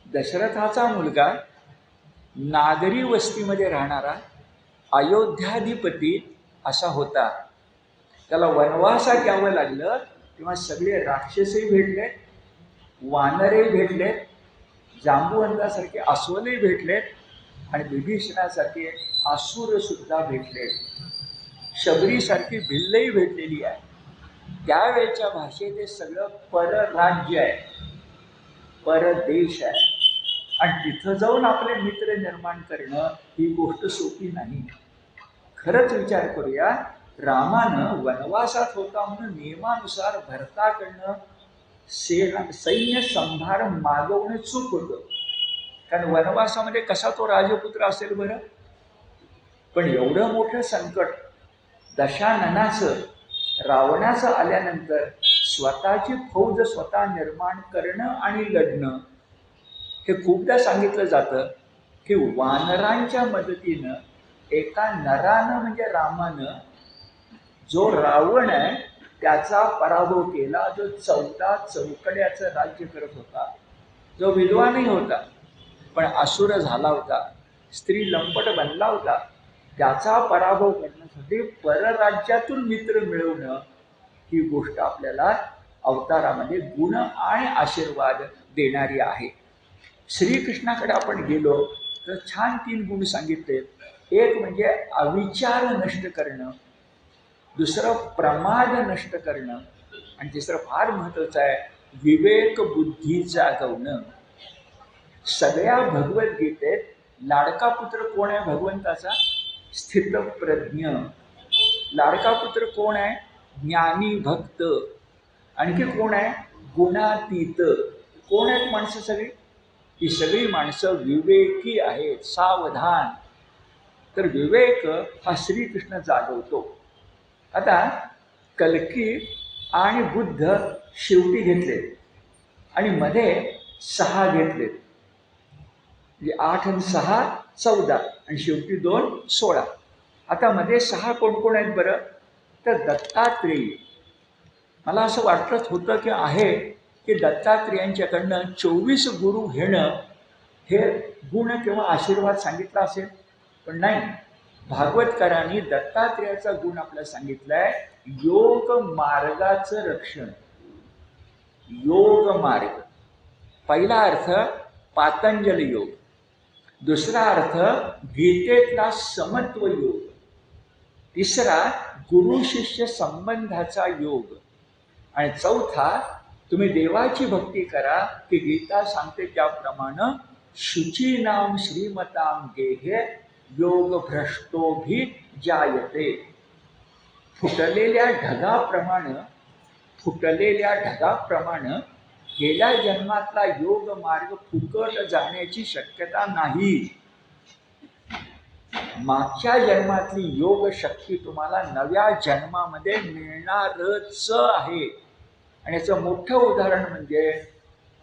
दशरथाचा मुलगा, नागरी वस्तीमध्ये राहणारा अयोध्याधिपती असा होता. त्याला वनवासात यावं लागलं तेव्हा सगळे राक्षसही भेटले, वानरही भेटले, जांबुवंतासारखे अस्वलही भेटलेत आणि विभीषणासारखे असुर सुद्धा भेटले. शबरीसारखी भिल्लही भेटलेली आहे. त्यावेळेच्या भाषेत हे सगळं परराज्य आहे, परदेश आहे. आणि तिथं जाऊन आपले मित्र निर्माण करणं ही गोष्ट सोपी नाही. खरंच विचार करूया, रामानं वनवासात होता म्हणून नियमानुसार भरताकडनं सैन्य संभार मागवणे चूक होतं. कारण वनवासामध्ये कसा तो राजपुत्र असेल बरं? पण एवढं मोठं संकट दशाननाचं, रावणाचं आल्यानंतर स्वतःची फौज स्वतः निर्माण करणं आणि लढणं, हे खूपदा सांगितलं जातं की वानरांच्या मदतीनं एका नरानं म्हणजे रामानं जो रावण आहे त्याचा पराभव केला. जो 14 चौकड्याचं राज्य करत होता, जो विद्वानही होता पण असुर झाला होता, स्त्री लंपट बनला होता, त्याचा पराभव करण्यासाठी परराज्यातून मित्र मिळवणं ही गोष्ट आपल्याला अवतारामध्ये गुण आणि आशीर्वाद देणारी आहे. श्रीकृष्णाकडे आपण गेलो तर छान 3 गुण सांगितले. एक म्हणजे अविचार नष्ट करणं, दुसरं प्रमाद नष्ट करणं, आणि तिसरं फार महत्वाचं आहे विवेक बुद्धी जागवणं. सगळ्या भगवद्गीतेत लाडका पुत्र कोण आहे भगवंताचा? स्थितप्रज्ञ. लाडका पुत्र कोण आहे? ज्ञानी भक्त. आणखी कोण आहे? गुणातीत. कोण आहेत माणसं सगळी? ही सगळी माणसं विवेकी आहेत, सावधान. तर विवेक हा श्रीकृष्ण जागवतो. आता कल्की आणि बुद्ध शेवटी घेतले आणि मध्ये 6 घेतले, म्हणजे 8 आणि 6 14 आणि शेवटी 2 16. आता मध्ये 6 कोण कोण आहेत बरं? तर दत्तात्रेय. मला असं वाटत होतं की आहे की दत्तात्रेयांच्याकडनं 24 गुरु घेणं हे गुण किंवा आशीर्वाद सांगितला असेल, पण नाही. भागवतकारांनी दत्तात्रेयाचा गुण आपल्याला सांगितलाय योग मार्गाचं रक्षण. योग मार्ग, पहिला अर्थ पातंजल योग, दुसरा अर्थ गीतेतला समत्व योग, तिसरा गुरु शिष्य संबंधाचा योग, आणि चौथा तुम्ही देवाची भक्ती करा की गीता सांगते त्याप्रमाणे शुची नाम श्रीमताम गेहे योग भ्रष्टोभी जायते. फुटलेल्या ढगाप्रमाणे गेल्या जन्मातला योग मार्ग फुकट जाण्याची शक्यता नाही. मागच्या जन्मातली योग शक्ती तुम्हाला नव्या जन्मामध्ये मिळणारच आहे. आणि याचं मोठं उदाहरण म्हणजे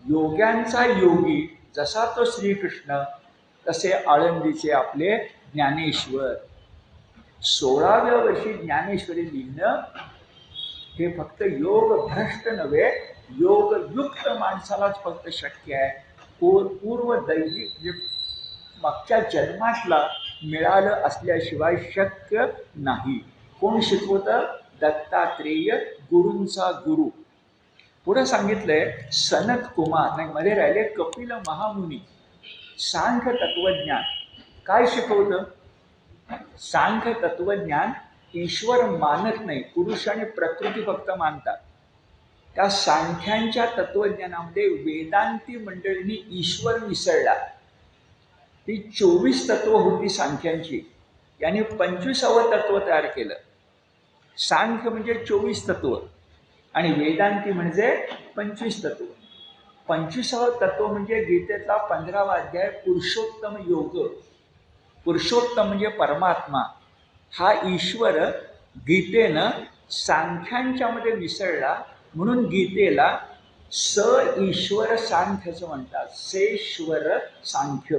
योग्यांचा योगी जसा तो श्रीकृष्ण, तसे आळंदीचे आपले ज्ञानेश्वर. 16व्या वर्षी ज्ञानेश्वरी लिहिणं हे फक्त योग भ्रष्ट नव्हे, योगयुक्त माणसालाच फक्त शक्य आहे. पूर्वदैवी जे मागच्या जन्मातला मिळालं असल्याशिवाय शक्य नाही. कोण शिकवतं? दत्तात्रेय, गुरूंचा गुरु. पुढे सांगितलंय सनत कुमार, नाही मध्ये राहिले कपिल महामुनी. सांख्य तत्वज्ञान काय शिकवतं? सांख्य तत्वज्ञान ईश्वर मानत नाही, पुरुष आणि प्रकृती फक्त मानतात. त्या सांख्यांच्या तत्वज्ञानामध्ये वेदांती मंडळींनी ईश्वर मिसळला. ती 24 तत्व होती सांख्यांची, यांनी 25वे तत्व तयार केलं. सांख्य म्हणजे 24 तत्व आणि वेदांती म्हणजे 25 तत्व. 25वे तत्व म्हणजे गीतेतला 15वा अध्याय पुरुषोत्तम योग. पुरुषोत्तम म्हणजे परमात्मा. हा ईश्वर गीतेनं सांख्यांच्या मध्ये मिसळला, म्हणून गीतेला स ईश्वर सांख्य असं म्हणतात. सेश्वर सांख्य.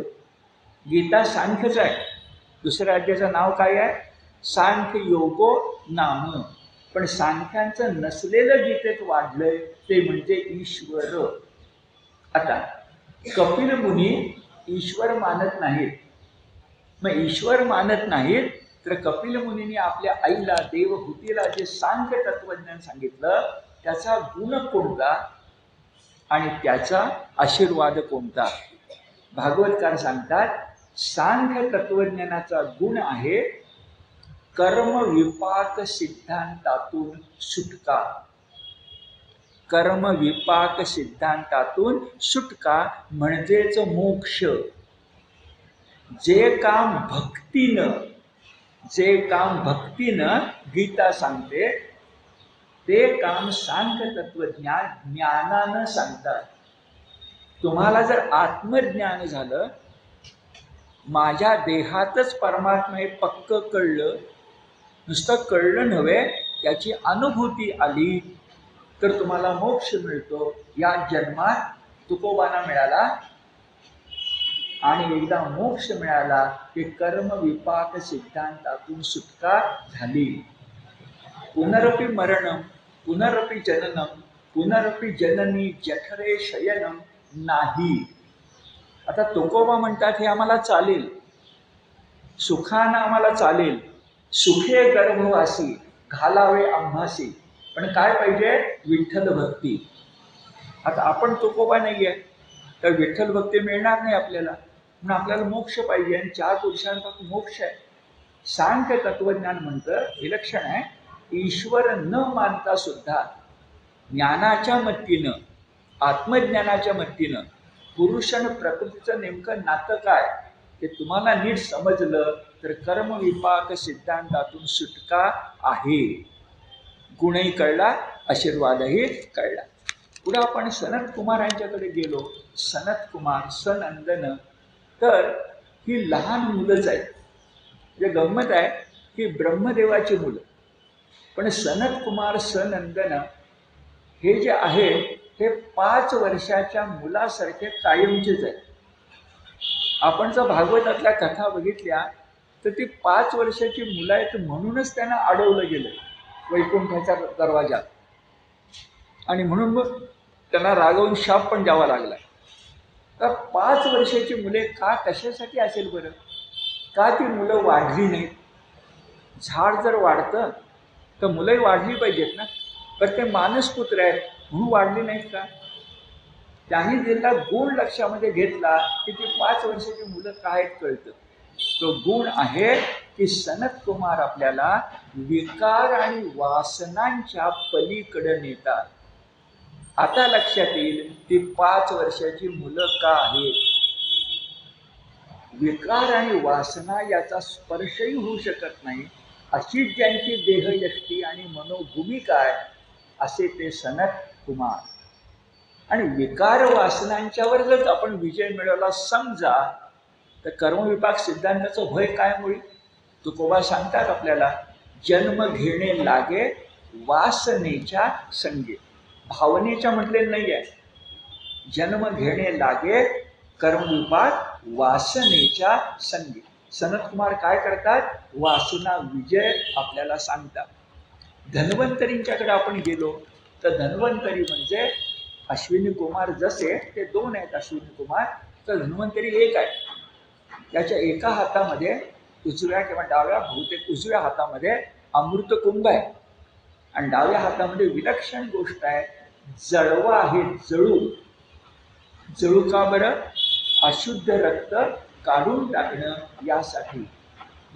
गीता सांख्यच आहे. दुसऱ्या अध्यायाचं नाव काय आहे? सांख्य योगो नाम. पण सांख्यांचं नसलेलं गीतेत वाढलंय ते म्हणजे ईश्वर. आता कपिल मुनी ईश्वर मानत नाहीत. मग ईश्वर मानत नाहीत तर कपिल मुनींनी आपल्या आईला देवहूतीला जे सांख्य तत्वज्ञान सांगितलं त्याचा गुण कोणता आणि त्याचा आशीर्वाद कोणता? भागवतकार सांगतात सांख्य तत्वज्ञानाचा गुण आहे कर्म विपाक सिद्धांतातून सुटका. कर्म विपाक सिद्धांतातून सुटका म्हणजेच मोक्ष. जे काम भक्तीनं गीता सांगते ते काम सांख्य तत्वज्ञान ज्ञानानं सांगतात. तुम्हाला जर आत्मज्ञान झालं, माझ्या देहातच परमात्मा हे पक्क कळलं, नुसतं कळलं नव्हे त्याची अनुभूती आली तर तुम्हाला मोक्ष मिळतो. या जन्मात तुकोबांना मिळाला आणि एकदा मोक्ष मिळाला की कर्म विपाक सिद्धांतातून सुटका झाली. पुनरपि मरणम पुनरपि जननम पुनरपि जननी जठरे शयनम नाही. आता तुकोबा म्हणतात हे आम्हाला चालेल, सुखानं आम्हाला चालेल, सुखे गर्भवासी घालावे आम्हासी, पण काय पाहिजे? विठ्ठल भक्ती. आता आपण तुकोबा नाही आहे तर विठ्ठल भक्ती मिळणार नाही आपल्याला, म्हणून आपल्याला मोक्ष पाहिजे आणि 4 पुरुषांचा मोक्ष आहे. सांख्य तत्वज्ञान म्हणतं विलक्षण आहे. ईश्वर न मानता सुद्धा ज्ञानाच्या मत्तीनं, आत्मज्ञानाच्या मत्तीनं पुरुष आणि प्रकृतीचं नेमकं नातं काय ते तुम्हाला नीट समजलं तर कर्मविपाक सिद्धांतातून सुटका आहे. गुणही कळला, आशीर्वादही कळला. पुढे आपण सनत कुमार यांच्याकडे गेलो. सनत कुमार सनंदन, तर ही लहान मुलंच आहेत. जे गंमत आहे की ब्रह्मदेवाची मुलं, पण सनत कुमार सनंदन हे जे आहे हे 5 वर्षाच्या मुलासारखे कायमचेच आहेत. आपण जर भागवतातल्या कथा बघितल्या तर ती 5 वर्षाची मुलं आहेत म्हणूनच त्यांना अडवलं गेलं वैकुंठाच्या दरवाजात, आणि म्हणून मग त्यांना रागवून शाप पण द्यावा लागला. तर 5 वर्षाची मुले का कशासाठी असेल बरं? का ती मुलं वाढली नाहीत? झाड जर वाढतं तर मुलंही वाढली पाहिजेत ना. पण ते मानसपुत्र आहेत म्हणून वाढली नाहीत का? त्यांनी दिलेला गुण लक्षामध्ये घेतला की ती 5 वर्षाची मुलं काय कळतं. तो गुण आहे की सनत कुमार आपल्याला विकार आणि वासनांच्या पलीकडे नेतात. आता लक्षात येईल ती 5 वर्षाची मुलं का आहेत. विकार आणि वासना याचा स्पर्शही होऊ शकत नाही अशी ज्यांची देहयष्टी आणि मनोभूमिका आहे असे ते सनत कुमार. आणि विकार वासनांच्यावर जर आपण विजय मिळवला समजा तर कर्मविपाक सिद्धांताचं भय काय होईल? तुकोबा सांगतात आपल्याला, जन्म घेणे लागे वासनेच्या संगे. भावनेच्या म्हटलेलं नाही आहे. जन्म घेणे लागे कर्मविपाक वासनेच्या संगे. सनत कुमार काय करतात? वासना विजय आपल्याला सांगतात. धन्वंतरींच्याकडे आपण गेलो तर धन्वंतरी म्हणजे अश्विनी कुमार जसे ते 2 आहेत अश्विनी कुमार, तर धन्वंतरी 1 आहे. त्याच्या एका हातामध्ये उजव्या किंवा डाव्या, बहुतेक उजव्या हातामध्ये अमृतकुंभ आहे आणि डाव्या हातामध्ये विलक्षण गोष्ट आहे, जळवा आहे. जळू. जळू का बरं? अशुद्ध रक्त काढून टाकणं यासाठी.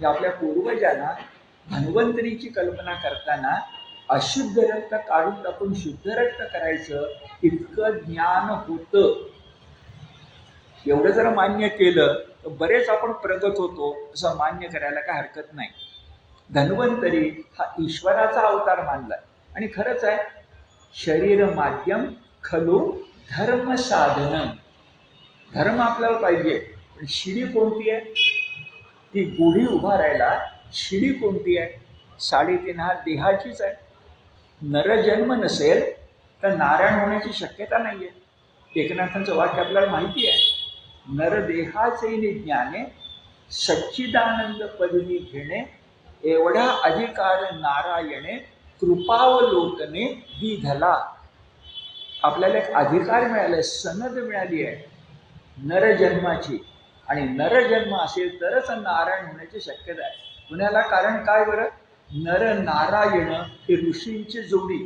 आपल्या पूर्वजांना धन्वंतरीची कल्पना करताना अशुद्ध रक्त काढून टाकून शुद्ध रक्त करायचं इतकं ज्ञान होतं. एवढं जर मान्य केलं तर बरेच आपण प्रगत होतो, असं मान्य करायला काय हरकत नाही. धन्वंतरी हा ईश्वराचा अवतार मानलाय. आणि खरंच आहे, शरीर माध्यम खलू धर्म साधन. धर्म आपल्याला पाहिजे, पण शिडी कोणती आहे? ती गुढी उभारायला शिडी कोणती आहे? 3.5 हात देहाचीच आहे. नरजन्म नसेल तर नारायण होण्याची शक्यता नाहीये. एकनाथांचं वाक्य आपल्याला माहिती आहे. नरदेहाचे ज्ञाने सच्चिदानंद पदवी घेणे, एवढा अधिकार नारायणे कृपावलोकने विधला. आपल्याला एक अधिकार मिळालाय, सनद मिळाली आहे नरजन्माची. आणि नरजन्म असेल तरच नारायण होण्याची शक्यता आहे. पुण्याला कारण काय बरं? नर नारायण हे ऋषींची जोडी,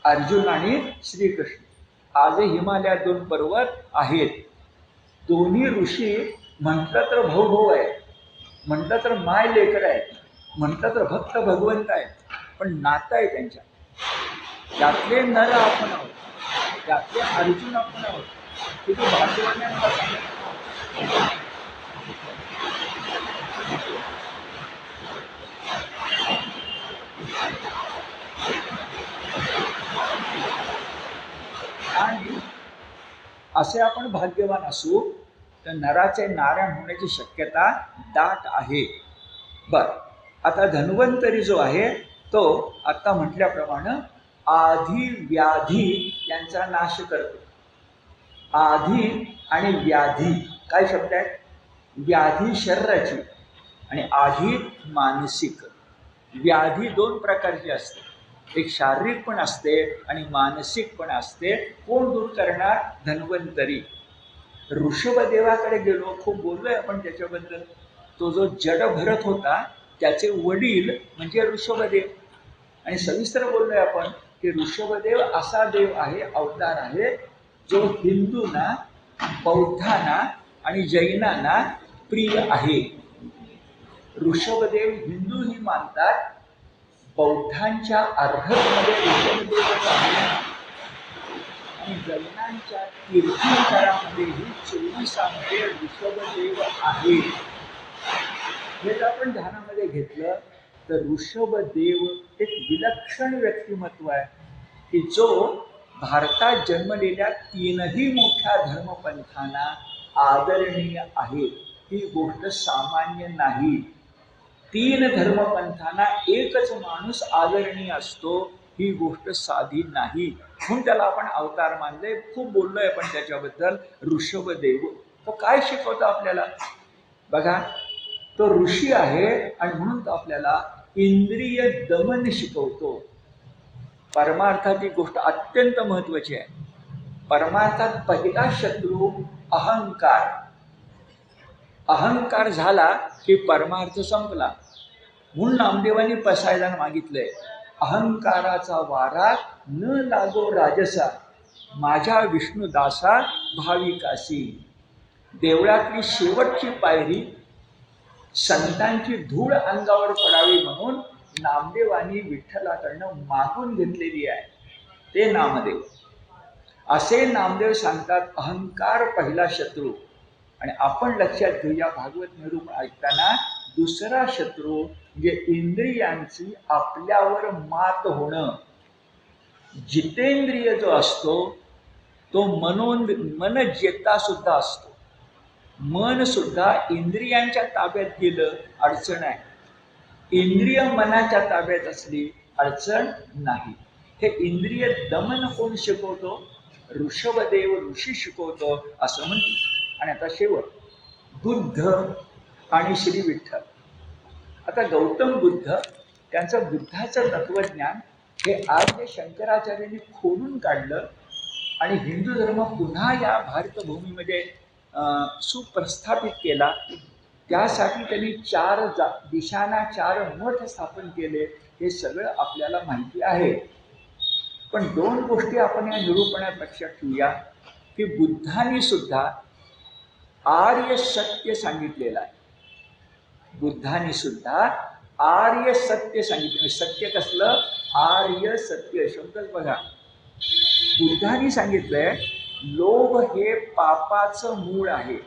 अर्जुन आणि श्रीकृष्ण. आज हिमालयात 2 पर्वत आहेत. दोन्ही ऋषी म्हटलं तर भाऊ भाऊ आहे, म्हटलं तर माय लेकर आहे, म्हटलं तर भक्त भगवंत आहे, पण नातं आहे त्यांच्या. त्यातले नर आपण आहोत, त्यातले अर्जुन आपण आहोत. किती भाग्यवान आणि असे आपण भाग्यवान असू तर नराचे नारायण होण्याची शक्यता दाट आहे. बर, आता धन्वंतरी जो आहे तो आता म्हटल्याप्रमाणे आधी व्याधी यांचा नाश करतो. आधी आणि व्याधी काय शब्द आहेत? व्याधी शरीराची आणि आधी मानसिक. व्याधी 2 प्रकारची असते, एक शारीरिक पण असते आणि मानसिक पण असते. कोण दूर करणार? धन्वंतरी. ऋषभदेवाकडे गेलो, खूप बोललोय आपण त्याच्याबद्दल. तो जो जड भरत होता त्याचे वडील म्हणजे ऋषभदेव. आणि सविस्तर बोललोय आपण की ऋषभदेव असा देव आहे, अवतार आहे, जो हिंदूंना, बौद्धांना आणि जैनांना प्रिय आहे. ऋषभदेव हिंदूही मानतात, बौद्धांच्या अर्हतमध्ये ऋषभदेव आहे आणि जैनांच्या तीर्थंकरामध्येही 24 ऋषभदेव आहे. हे जर आपण ध्यानामध्ये घेतलं तर ऋषभदेव एक विलक्षण व्यक्तिमत्व आहे की जो भारतात जन्मलेल्या 3ही मोठ्या धर्मपंथांना आदरणीय आहे. ही गोष्ट सामान्य नाही. 3 धर्मपंथांना एकच माणूस आदरणीय असतो, ही गोष्ट साधी नाही. म्हणून त्याला आपण अवतार मानले. खूप बोललोय आपण त्याच्याबद्दल. ऋषभदेव तो काय शिकवतो आपल्याला बघा. तो ऋषी आहे आणि म्हणून तो आपल्याला इंद्रिय दमन शिकवतो. परमार्थात ही गोष्ट अत्यंत महत्वाची आहे. परमार्थात पहिला शत्रू अहंकार. अहंकार झाला की परमार्थ संपला. म्हणून नामदेवांनी पसायदान मागितलंय, अहंकाराचा वारा न लागो राजसा, माझ्या विष्णुदासा भाविकासी. देवळातली शेवटची पायरी संतांची धूळ अंगावर पडावी म्हणून नामदेवांनी विठ्ठलाकडनं मागून घेतलेली आहे, ते नामदेव. असे नामदेव सांगतात अहंकार पहिला शत्रू. आणि आपण लक्षात घेऊया भागवत निरूपण ऐकताना, दुसरा शत्रू म्हणजे इंद्रियांची आपल्यावर मात होणं. जितेंद्रिय जो असतो तो मन जेता सुद्धा असतो. मन सुद्धा इंद्रियांच्या ताब्यात गेलं अडचण आहे, इंद्रिय मनाच्या ताब्यात असली अडचण नाही. हे इंद्रिय दमन कोण शिकवतो? ऋषभदेव ऋषी शिकवतो असं म्हणतो. आणि आता शेवट बुद्ध आणि श्री विठ्ठल. आता गौतम बुद्ध, त्यांचं बुद्धाचं तत्वज्ञान हे आज शंकराचार्यांनी खोडून काढलं आणि हिंदू धर्म पुन्हा या भारतभूमीमध्ये सुप्रस्थापित केला. त्यासाठी त्यांनी 4 दिशांना 4 मठ स्थापन केले. हे सगळं आपल्याला माहिती आहे. पण 2 गोष्टी आपण या निरूपणात लक्षात ठेवूया की बुद्धांनी सुद्धा आर्य सत्य सांगितलेलं आहे. बुद्धांनी सुद्धा आर्य सत्य सांगितलं. सत्य कसलं? आर्य सत्य. शब्दच बघा. बुद्धांनी सांगितलंय लोभ हे पापाचं मूळ आहे.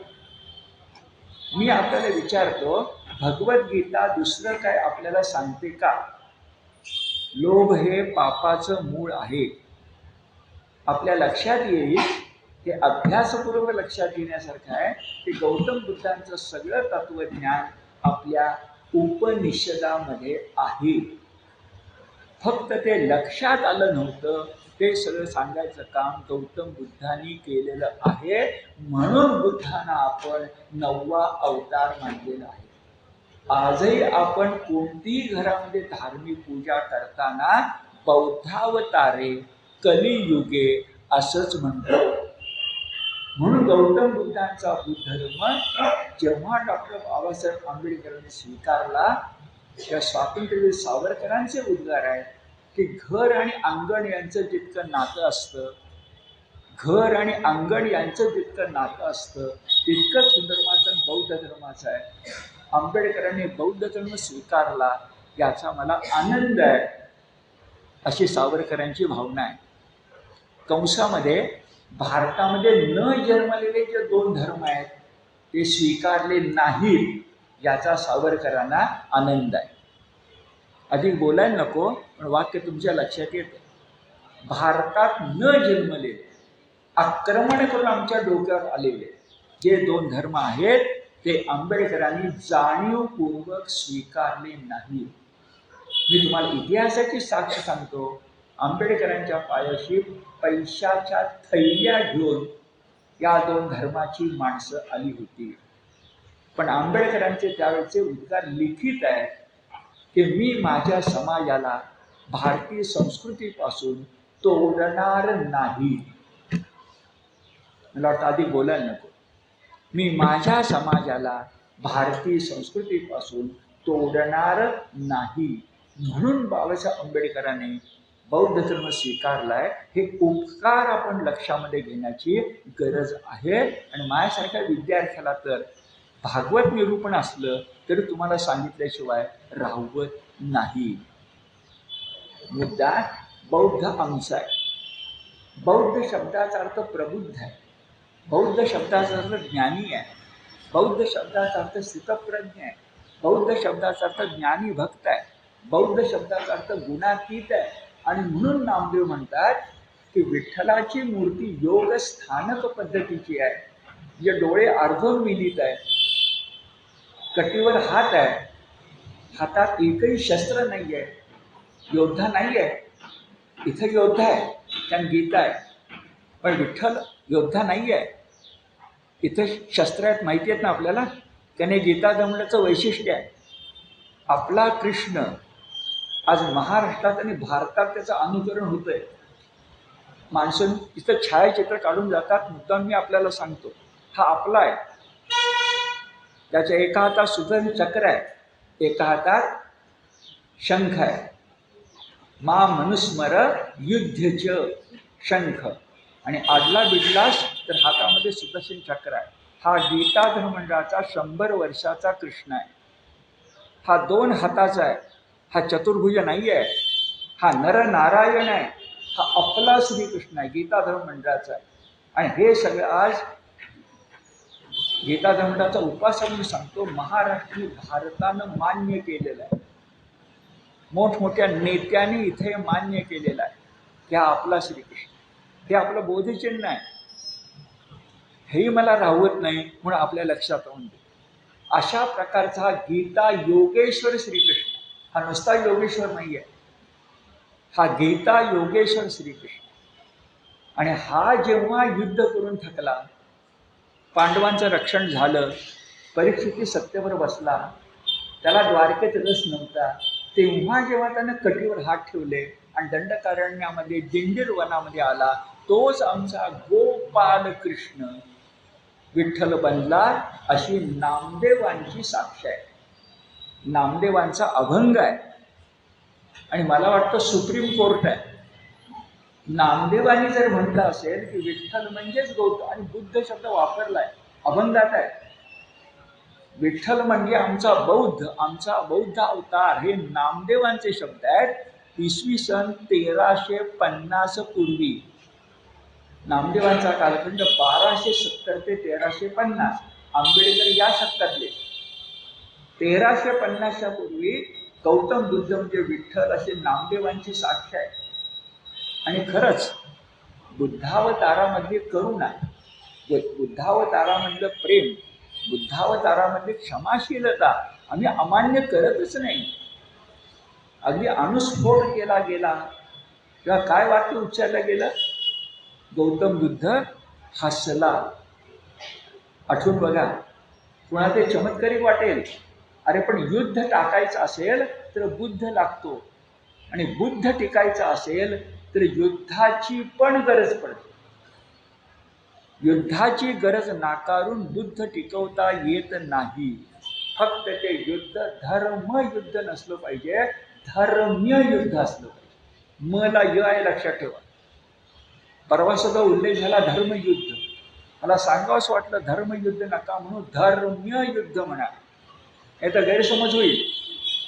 मी आपल्याला विचारतो, भगवद्गीता दुसरं काय आपल्याला सांगते का? लोभ हे पापाचं मूळ आहे. आपल्या लक्षात येईल, हे अभ्यासपूर्वक लक्षात येण्यासारखं आहे की गौतम बुद्धांचं सगळं तत्वज्ञान आपल्या उपनिषदामध्ये आहे. फक्त ते लक्षात आलं नव्हतं. ते सगळं सांगायचं काम गौतम बुद्धांनी केलेलं आहे. म्हणून बुद्धांना आपण 9वा अवतार मानलेला आहे. आजही आपण कोणतीही घरामध्ये धार्मिक पूजा करताना बौद्धावतारे कलियुगे असंच म्हणतो. म्हणून गौतम बुद्धांचा बुद्धधर्म जेव्हा डॉक्टर बाबासाहेब आंबेडकरांनी स्वीकारला, त्या स्वातंत्र्यवीर सावरकरांचे उद्गार आहेत की घर आणि अंगण यांचं जितकं नातं असतं, घर आणि अंगण यांचं जितकं नातं असतं तितकंच धर्माचं बौद्ध धर्माचं आहे. आंबेडकरांनी बौद्ध धर्म स्वीकारला याचा मला आनंद आहे, अशी सावरकरांची भावना आहे. कंसामध्ये भारतामध्ये न जन्मलेले जे 2 धर्म आहेत ते स्वीकारले नाहीत याचा सावरकरांना आनंद आहे. अधिक बोलायला नको, पण वाक्य तुमच्या लक्षात येतं. भारतात न जन्मलेले, आक्रमण करून आमच्या डोक्यावर आलेले जे 2 धर्म आहेत ते आंबेडकरांनी जाणीवपूर्वक स्वीकारले नाही. मी तुम्हाला इतिहासाची साक्ष सांगतो. आंबेडकरांच्या पायाशी पैशाच्या थैल्या घेऊन या 2 धर्माची माणसं आली होती. पण आंबेडकरांचे त्यावेळेचे उद्गार लिखित आहेत की मी माझ्या समाजाला भारतीय संस्कृतीपासून तोडणार नाही. मला वाटतं आधी बोलायला नको. मी माझ्या समाजाला भारतीय संस्कृतीपासून तोडणार नाही. म्हणून बाबासाहेब आंबेडकरांनी बौद्ध धर्म स्वीकारलाय. हे उपकार आपण लक्षामध्ये घेण्याची गरज आहे. आणि माझ्यासारख्या विद्यार्थ्याला तर भागवत निरूपण असलं तरी तुम्हाला सांगितल्याशिवाय राहवत नाही. मुद्दा बौद्ध आमचा आहे. बौद्ध शब्दाचा अर्थ प्रबुद्ध आहे. बौद्ध शब्दाचा अर्थ ज्ञानी आहे. बौद्ध शब्दाचा अर्थ स्थितप्रज्ञ आहे. बौद्ध शब्दाचा अर्थ ज्ञानी भक्त आहे. बौद्ध शब्दाचा अर्थ गुणातीत आहे. आणि म्हणून नामदेव म्हणतात की विठ्ठलाची मूर्ती योग स्थानक पद्धतीची आहे. जे डोळे अर्धून मिलित आहे, कटीवर हात आहे, हातात एकही शस्त्र नाही आहे, योद्धा नाही आहे. इथं योद्धा आहे, कारण गीता आहे. पण विठ्ठल योद्धा नाही आहे. इथं शस्त्र आहेत, माहिती आहेत ना आपल्याला. त्याने गीता जमण्याचं वैशिष्ट्य आहे. आपला कृष्ण आज महाराष्ट्रात आणि भारतात त्याचं अनुकरण होतंय. माणसं इथं छायाचित्र काढून जातात. मुद्दाम मी आपल्याला सांगतो, हा आपला आहे. त्याच्या एका हातात सुदर्शन चक्र आहे, एका हातात शंख आहे. मा मनुस्मर युद्धच शंख. आणि आडला बिडलास तर हातामध्ये सुदर्शन चक्र आहे. हा गीता धर्ममंडळाचा 100 वर्षाचा कृष्ण आहे. हा 2 हाताचा आहे. हा चतुर्भुज नाही आहे. हा नरनारायण आहे. हा आपला श्रीकृष्ण आहे, गीता धर्ममंडळाचा आहे. आणि हे सगळं आज गीता धर्ममंडळाचा उपासक मी सांगतो, महाराष्ट्र भारतानं मान्य केलेलं आहे. मोठमोठ्या नेत्यांनी इथे मान्य केलेलं आहे की हा आपला श्रीकृष्ण. हे आपलं बोधचिन्ह आहे. हेही मला राहवत नाही, म्हणून आपल्या लक्षात राहून दे. अशा प्रकारचा हा गीता योगेश्वर श्रीकृष्ण. हा नुसता योगेश्वर नाही आहे, हा गीता योगेश्वर श्रीकृष्ण. आणि हा जेव्हा युद्ध करून थकला, पांडवांचं रक्षण झालं, परीक्षिती सत्तेवर बसला, त्याला द्वारकेत रस नव्हता, तेव्हा जेव्हा त्यानं कटीवर हात ठेवले आणि दंडकारण्यामध्ये दिंडीर वनामध्ये आला, तोच आमचा गोपाल कृष्ण विठ्ठल बनला, अशी नामदेवांची साक्ष आहे. नामदेवांचा अभंग आहे. आणि मला वाटतं सुप्रीम कोर्ट आहे. नामदेवांनी जर म्हटलं असेल की विठ्ठल म्हणजेच गौतम, आणि बुद्ध शब्द वापरलाय, अभंगात आहे. विठ्ठल म्हणजे आमचा बौद्ध अवतार, हे नामदेवांचे शब्द आहेत. इसवी सन 1350 पूर्वी नामदेवांचा कालखंड 1270 ते 1350. आंबेडकर या शतकातले. 1350च्या पूर्वी गौतम बुद्ध म्हणजे विठ्ठल असे नामदेवांची साक्ष आहे. आणि खरंच बुद्धावतारामधली करुणा, बुद्धावतारामधलं प्रेम, बुद्धावतारामधली क्षमाशीलता आम्ही अमान्य करतच नाही. अगदी अनुस्फोट केला गेला किंवा काय वाक्य उच्चारलं गेलं, गौतम बुद्ध हसला. आठवून बघा. कुणा ते चमत्कारिक वाटेल, अरे पण युद्ध टाकायचं असेल तर बुद्ध लागतो, आणि बुद्ध टिकायचं असेल तर युद्धाची पण गरज पडते. युद्धाची गरज नाकारून बुद्ध टिकवता येत नाही. फक्त ते युद्ध धर्म युद्ध नसलं पाहिजे, धर्म्य युद्ध असलं पाहिजे. मला आहे लक्षात ठेवा. परवा सुद्धा उल्लेख झाला धर्मयुद्ध. मला सांगावंसं वाटलं धर्मयुद्ध नका म्हणून, धर्म्य युद्ध म्हणा. नाही तर गैरसमज होईल.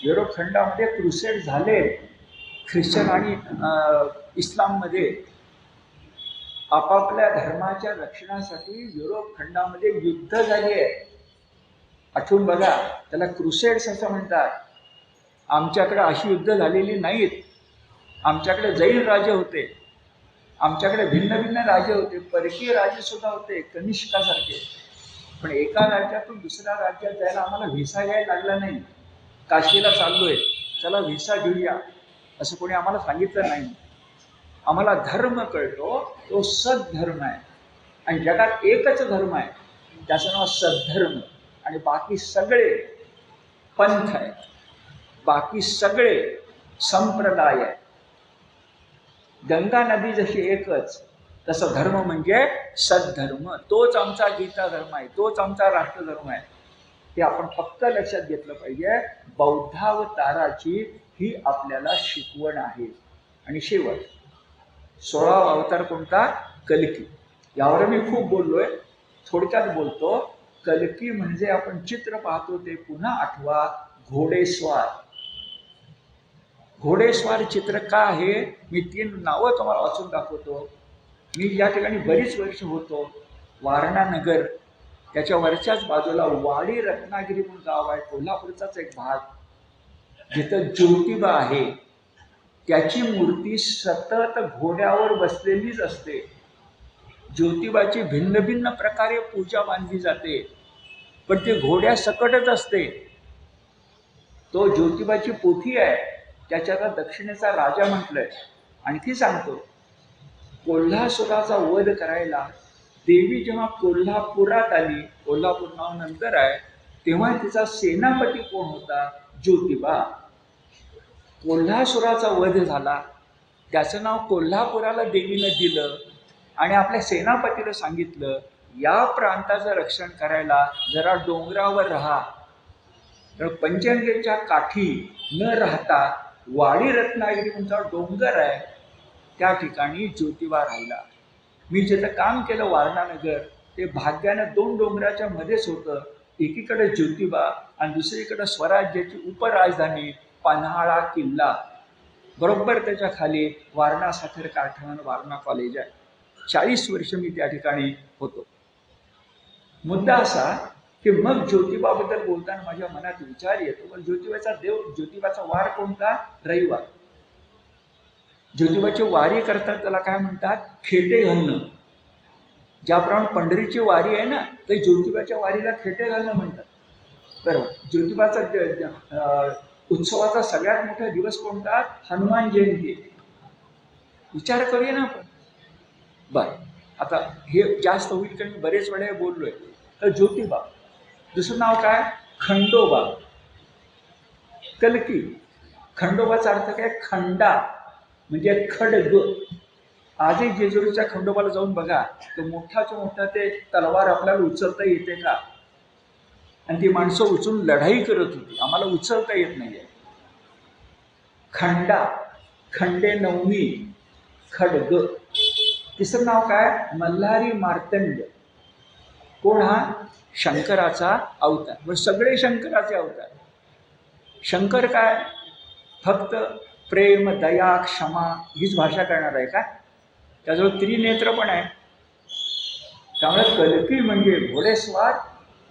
युरोप खंडामध्ये क्रुसेड झाले. ख्रिश्चन आणि इस्लाममध्ये आपापल्या धर्माच्या रक्षणासाठी युरोप खंडामध्ये युद्ध झाली आहे. आठवून बघा. त्याला क्रुसेड्स असं म्हणतात. आमच्याकडे अशी युद्ध झालेली नाहीत. आमच्याकडे जैन राजे होते, आमच्याकडे भिन्न भिन्न राजे होते, परकीय राजे सुद्धा होते कनिष्कासारखे. पण एका राज्यातून दुसऱ्या राज्यात जायला आम्हाला व्हिसा घ्यायला लागला नाही. काशीला चाललोय, चला व्हिसा घेऊया असं कोणी आम्हाला सांगितलं नाही. आम्हाला धर्म कळतो, तो सद्धर्म आहे. आणि जगात एकच धर्म आहे, त्याचं नाव सद्धर्म. आणि बाकी सगळे पंथ आहेत, बाकी सगळे संप्रदाय आहेत. गंगा नदी जशी एकच, तसं धर्म म्हणजे सद्धर्म. तोच आमचा गीता धर्म आहे, तोच आमचा राष्ट्रधर्म आहे. ते आपण फक्त लक्षात घेतलं पाहिजे. बौद्धावताराची ही आपल्याला शिकवण आहे. आणि शेवट 16वा अवतार कोणता? कल्की. यावर मी खूप बोललोय, थोडक्यात बोलतो. कल्की म्हणजे आपण चित्र पाहतो ते पुन्हा आठवा, घोडेस्वार. घोडेस्वार चित्र का आहे, मी 3 नावं तुम्हाला वाचून दाखवतो. मी या ठिकाणी बरीच वर्ष होतो. वारणा नगर, त्याच्या वरच्याच बाजूला वाडी रत्नागिरी म्हणून गाव आहे, कोल्हापूरचाच एक भाग, जिथं ज्योतिबा आहे. त्याची मूर्ती सतत घोड्यावर बसलेलीच असते. ज्योतिबाची भिन्न भिन्न प्रकारे पूजा मानली जाते, पण ती घोड्या सकटच असते. तो ज्योतिबाची पोथी आहे, त्याच्याला दक्षिणेचा राजा म्हटलंय. आणखी सांगतो, कोल्हासुराचा वध करायला देवी जेव्हा कोल्हापुरात आली, कोल्हापूर नाव नंतर आहे, तेव्हा तिचा सेनापती कोण होता? ज्योतिबा. कोल्हासुराचा वध झाला, त्याचं नाव कोल्हापुराला देवीनं दिलं आणि आपल्या सेनापतीला सांगितलं, या प्रांताचं रक्षण करायला जरा डोंगरावर राहा. तर पंचगंगेच्या काठी न राहता वाडी रत्नागिरी म्हणून डोंगर आहे, त्या ठिकाणी ज्योतिबा राहिला. मी जिथं काम केलं वारणानगर, ते भाग्यानं 2 डोंगराच्या मध्येच होतं. एकीकडे ज्योतिबा आणि दुसरीकडे स्वराज्याची उपराजधानी पन्हाळा किल्ला. बरोबर त्याच्या खाली वारणा साखर कारखाना, वारणा कॉलेज आहे. 40 वर्ष मी त्या ठिकाणी होतो. मुद्दा असा की मग ज्योतिबाबद्दल बोलताना माझ्या मनात विचार येतो, पण ज्योतिबाचा वार कोणता? रविवार. ज्योतिबाची वारी करतात, त्याला काय म्हणतात? खेटे घालणं. ज्याप्रमाणे पंढरीची वारी आहे ना, तर ज्योतिबाच्या वारीला खेटे घालणं म्हणतात. बरोबर. ज्योतिबाचा उत्सवाचा सगळ्यात मोठा दिवस कोणता? हनुमान जयंती. विचार करूया ना आपण. बर, आता हे जास्त होईल कारण मी बरेच वेळा बोललोय. तर ज्योतिबा, दुसरं नाव काय? खंडोबा. कल्की. खंडोबाचा अर्थ काय? खंडा म्हणजे खडग. आजही जेजुरीच्या खंडोबाला जाऊन बघा, तो मोठाच्या मोठा ते तलवार आपल्याला उचलता येते का? आणि ती माणसं उचलून लढाई करत होती. आम्हाला उचलता येत नाहीये. खंडा, खंडे नवमी, खडग. तिसरं नाव काय? मल्हारी मार्तंड. कोण हा? शंकराचा अवतार. मग सगळे शंकराचे अवतार. शंकर काय फक्त प्रेम, दया, क्षमा हीच भाषा करणार आहे का? त्याजवळ त्रिनेत्र पण आहे. त्यामुळे कल्की म्हणजे घोडेस्वार,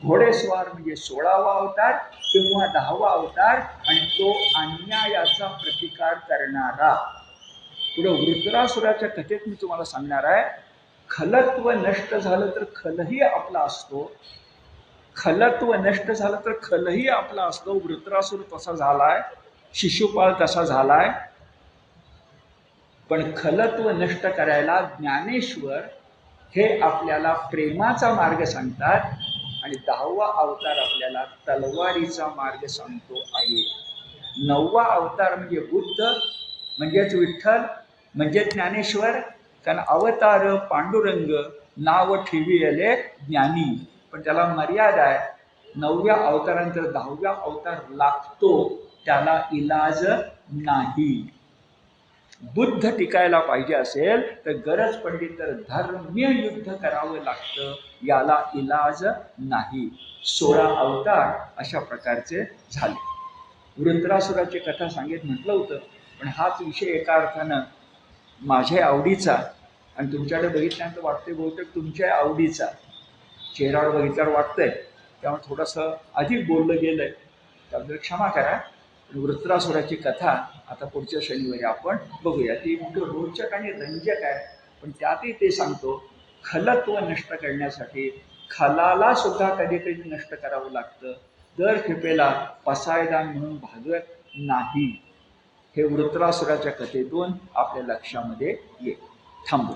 घोडेस्वार म्हणजे 16वा अवतार किंवा 10वा अवतार, आणि तो अन्यायाचा प्रतिकार करणारा. पुढे वृत्रासुराच्या कथेत मी तुम्हाला सांगणार आहे, खलत्व नष्ट झालं तर खलही आपला असतो. खलत्व नष्ट झालं तर खलही आपला असतो. वृत्रासुर तसा झालाय, शिशुपाल तसा झालाय. पण खलत्व नष्ट करायला ज्ञानेश्वर हे आपल्याला प्रेमाचा मार्ग सांगतात, आणि 10वा अवतार आपल्याला तलवारीचा मार्ग सांगतो आहे. 9वा अवतार म्हणजे बुद्ध, म्हणजेच विठ्ठल, म्हणजे ज्ञानेश्वर. कारण अवतार पांडुरंग नाव ठेविले ज्ञानी, पण त्याला मर्यादा आहे. 9व्या अवतारानंतर 10व्या अवतार लागतो, त्याला इलाज नाही. बुद्ध टिकायला पाहिजे असेल तर गरज पडली तर धर्मीय युद्ध करावं लागतं, याला इलाज नाही. 16 अवतार अशा प्रकारचे झाले. वृत्रासुराची कथा सांगित म्हटलं होतं, पण हाच विषय एका अर्थानं माझ्या आवडीचा, आणि तुमच्याकडे बघितल्यानंतर वाटते बहुतेक तुमच्या आवडीचा. चेहऱ्यावर बघितल्यावर वाटतंय, त्यामुळे थोडंसं अधिक बोललं गेलंय, त्याबद्दल क्षमा करा. वृत्रासुराची कथा आता पुढच्या शनिवारी आपण बघूया. ती मोठी रोचक आणि रंजक आहे, पण त्यातही ते सांगतो खलत्व नष्ट करण्यासाठी खलाला सुद्धा कधी कधी नष्ट करावं लागतं. दर खेपेला पसायदान म्हणून भागत नाही. हे वृत्रासुराच्या कथेतून आपल्या लक्षामध्ये येईल. थांबू.